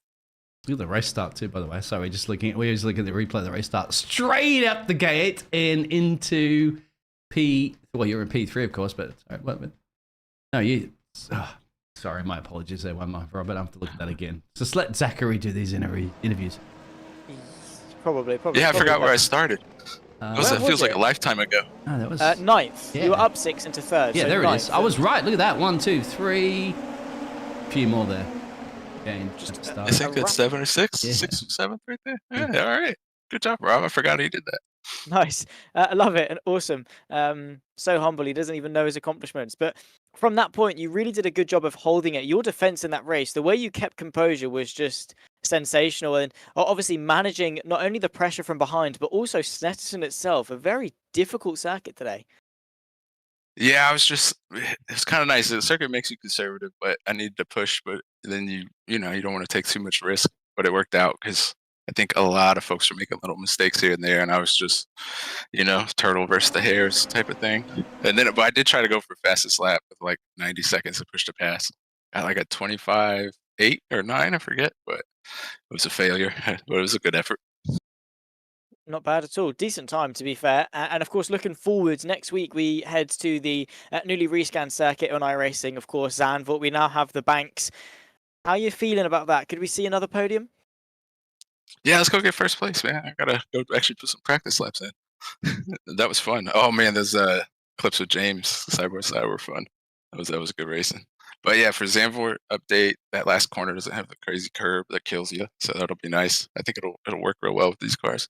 Look at the race start too, by the way. Sorry, we was looking at the replay of the race start. Straight up the gate and into well, you're in P3 of course, but no, you sorry, my apologies there, Robert. I have to look at that again. Just let Zachary do these interviews. Probably. Yeah, I forgot where I started. It feels like a lifetime ago. No, that was ninth. Yeah. You were up 6 into third. Yeah, so there it ninth. is. I was right. Look at that. 1, 2, 3. A few more there. Again, just to start. I think it's 7 or 6. Yeah. 6 or 7 right there. Yeah, all right. Good job, Rob. I forgot he did that. Nice. I love it and awesome. So humble. He doesn't even know his accomplishments. But from that point, you really did a good job of holding it. Your defense in that race, the way you kept composure was just sensational. And obviously managing not only the pressure from behind, but also Snetterton itself, a very difficult circuit today. Yeah, it's kind of nice. The circuit makes you conservative, but I needed to push. But then you don't want to take too much risk. But it worked out because I think a lot of folks are making little mistakes here and there, and I was just, turtle versus the hares type of thing. And then, but I did try to go for fastest lap with like 90 seconds to push the pass. Got like a 25.8 or 9, I forget, but it was a failure. But it was a good effort. Not bad at all. Decent time, to be fair. And of course, looking forwards, next week we head to the newly rescanned circuit on iRacing, of course, Zandvoort. We now have the banks. How are you feeling about that? Could we see another podium? Yeah, let's go get first place, man. I gotta go actually put some practice laps in. That was fun. Oh man, those clips with James side by side were fun. That was good racing. But yeah, for Zandvoort update, that last corner doesn't have the crazy curve that kills you, so that'll be nice. I think it'll work real well with these cars.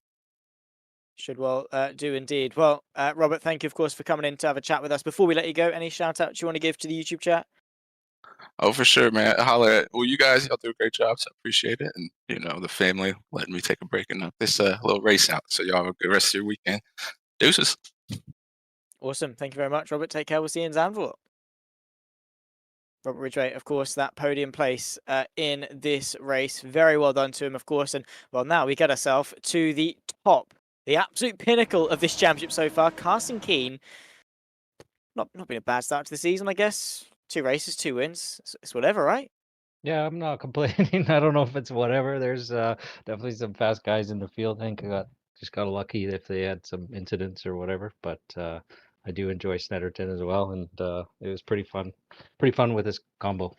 Should well do indeed. Well, Robert, thank you, of course, for coming in to have a chat with us. Before we let you go, any shout outs you want to give to the YouTube chat? Oh, for sure, man. Holler at you guys. Y'all do a great job, so I appreciate it. And the family letting me take a break and knock this little race out. So y'all have a good rest of your weekend. Deuces. Awesome. Thank you very much, Robert. Take care. We'll see you in Zandvoort. Robert Ridgway, of course, that podium place in this race. Very well done to him, of course. And well, now we get ourselves to the top, the absolute pinnacle of this championship so far. Carson Keane, not been a bad start to the season, I guess. 2 races, 2 wins. It's whatever, right? Yeah, I'm not complaining. I don't know if it's whatever. There's definitely some fast guys in the field. I think I just got lucky if they had some incidents or whatever. But I do enjoy Snetterton as well, and it was pretty fun with this combo.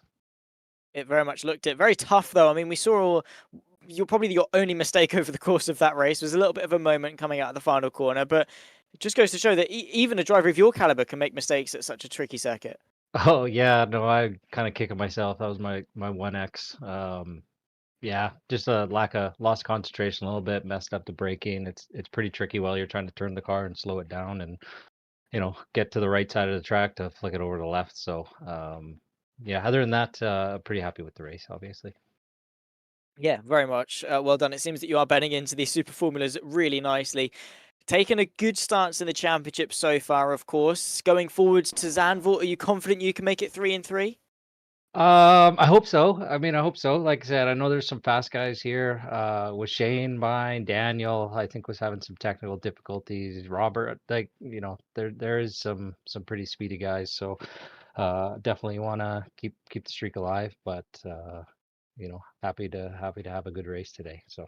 It very much looked it. Very tough, though. I mean, we saw probably your only mistake over the course of that race was a little bit of a moment coming out of the final corner, but it just goes to show that even a driver of your caliber can make mistakes at such a tricky circuit. Oh yeah, no, I kind of kicking myself. That was my 1X. Yeah, just a lost concentration a little bit, messed up the braking. It's pretty tricky while you're trying to turn the car and slow it down and get to the right side of the track to flick it over to the left. So yeah, other than that, pretty happy with the race, obviously. Yeah, very much. Well done. It seems that you are betting into these super formulas really nicely. Taking a good stance in the championship so far, of course. Going forwards to Zandvoort, are you confident you can make it 3 and 3? I hope so. I mean, I hope so. Like I said, I know there's some fast guys here. With Shane, mine, Daniel, I think was having some technical difficulties. Robert, there is some pretty speedy guys. So definitely want to keep the streak alive. But happy to have a good race today. So.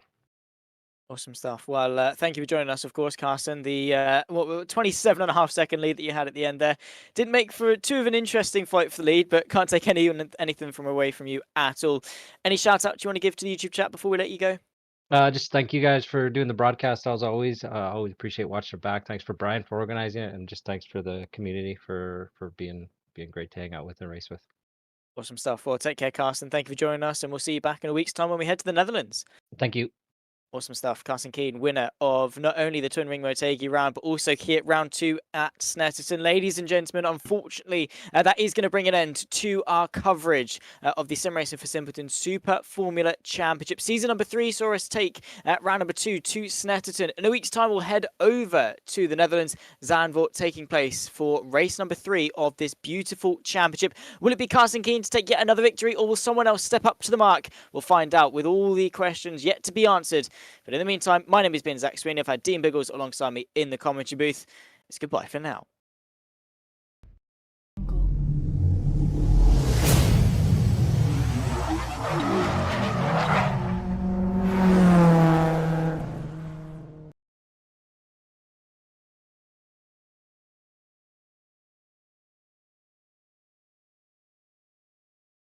Awesome stuff. Well, thank you for joining us, of course, Carson. The 27.5-second lead that you had at the end there didn't make for too of an interesting fight for the lead, but can't take anything from away from you at all. Any shout out you want to give to the YouTube chat before we let you go? Just thank you guys for doing the broadcast as always. Always appreciate watching it back. Thanks for Brian for organizing it, and just thanks for the community for being great to hang out with and race with. Awesome stuff. Well, take care, Carson. Thank you for joining us, and we'll see you back in a week's time when we head to the Netherlands. Thank you. Awesome stuff. Carson Keane, winner of not only the Twin Ring Motegi round, but also here at round 2 at Snetterton. Ladies and gentlemen, unfortunately, that is going to bring an end to our coverage of the Sim Racing for Simpletons Super Formula Championship. Season number 3 saw us take round number 2 to Snetterton. In a week's time, we'll head over to the Netherlands, Zandvoort, taking place for race number 3 of this beautiful championship. Will it be Carson Keane to take yet another victory, or will someone else step up to the mark? We'll find out with all the questions yet to be answered. But in the meantime, my name has been Zach Sweeney. I've had Dean Biggles alongside me in the commentary booth. It's goodbye for now.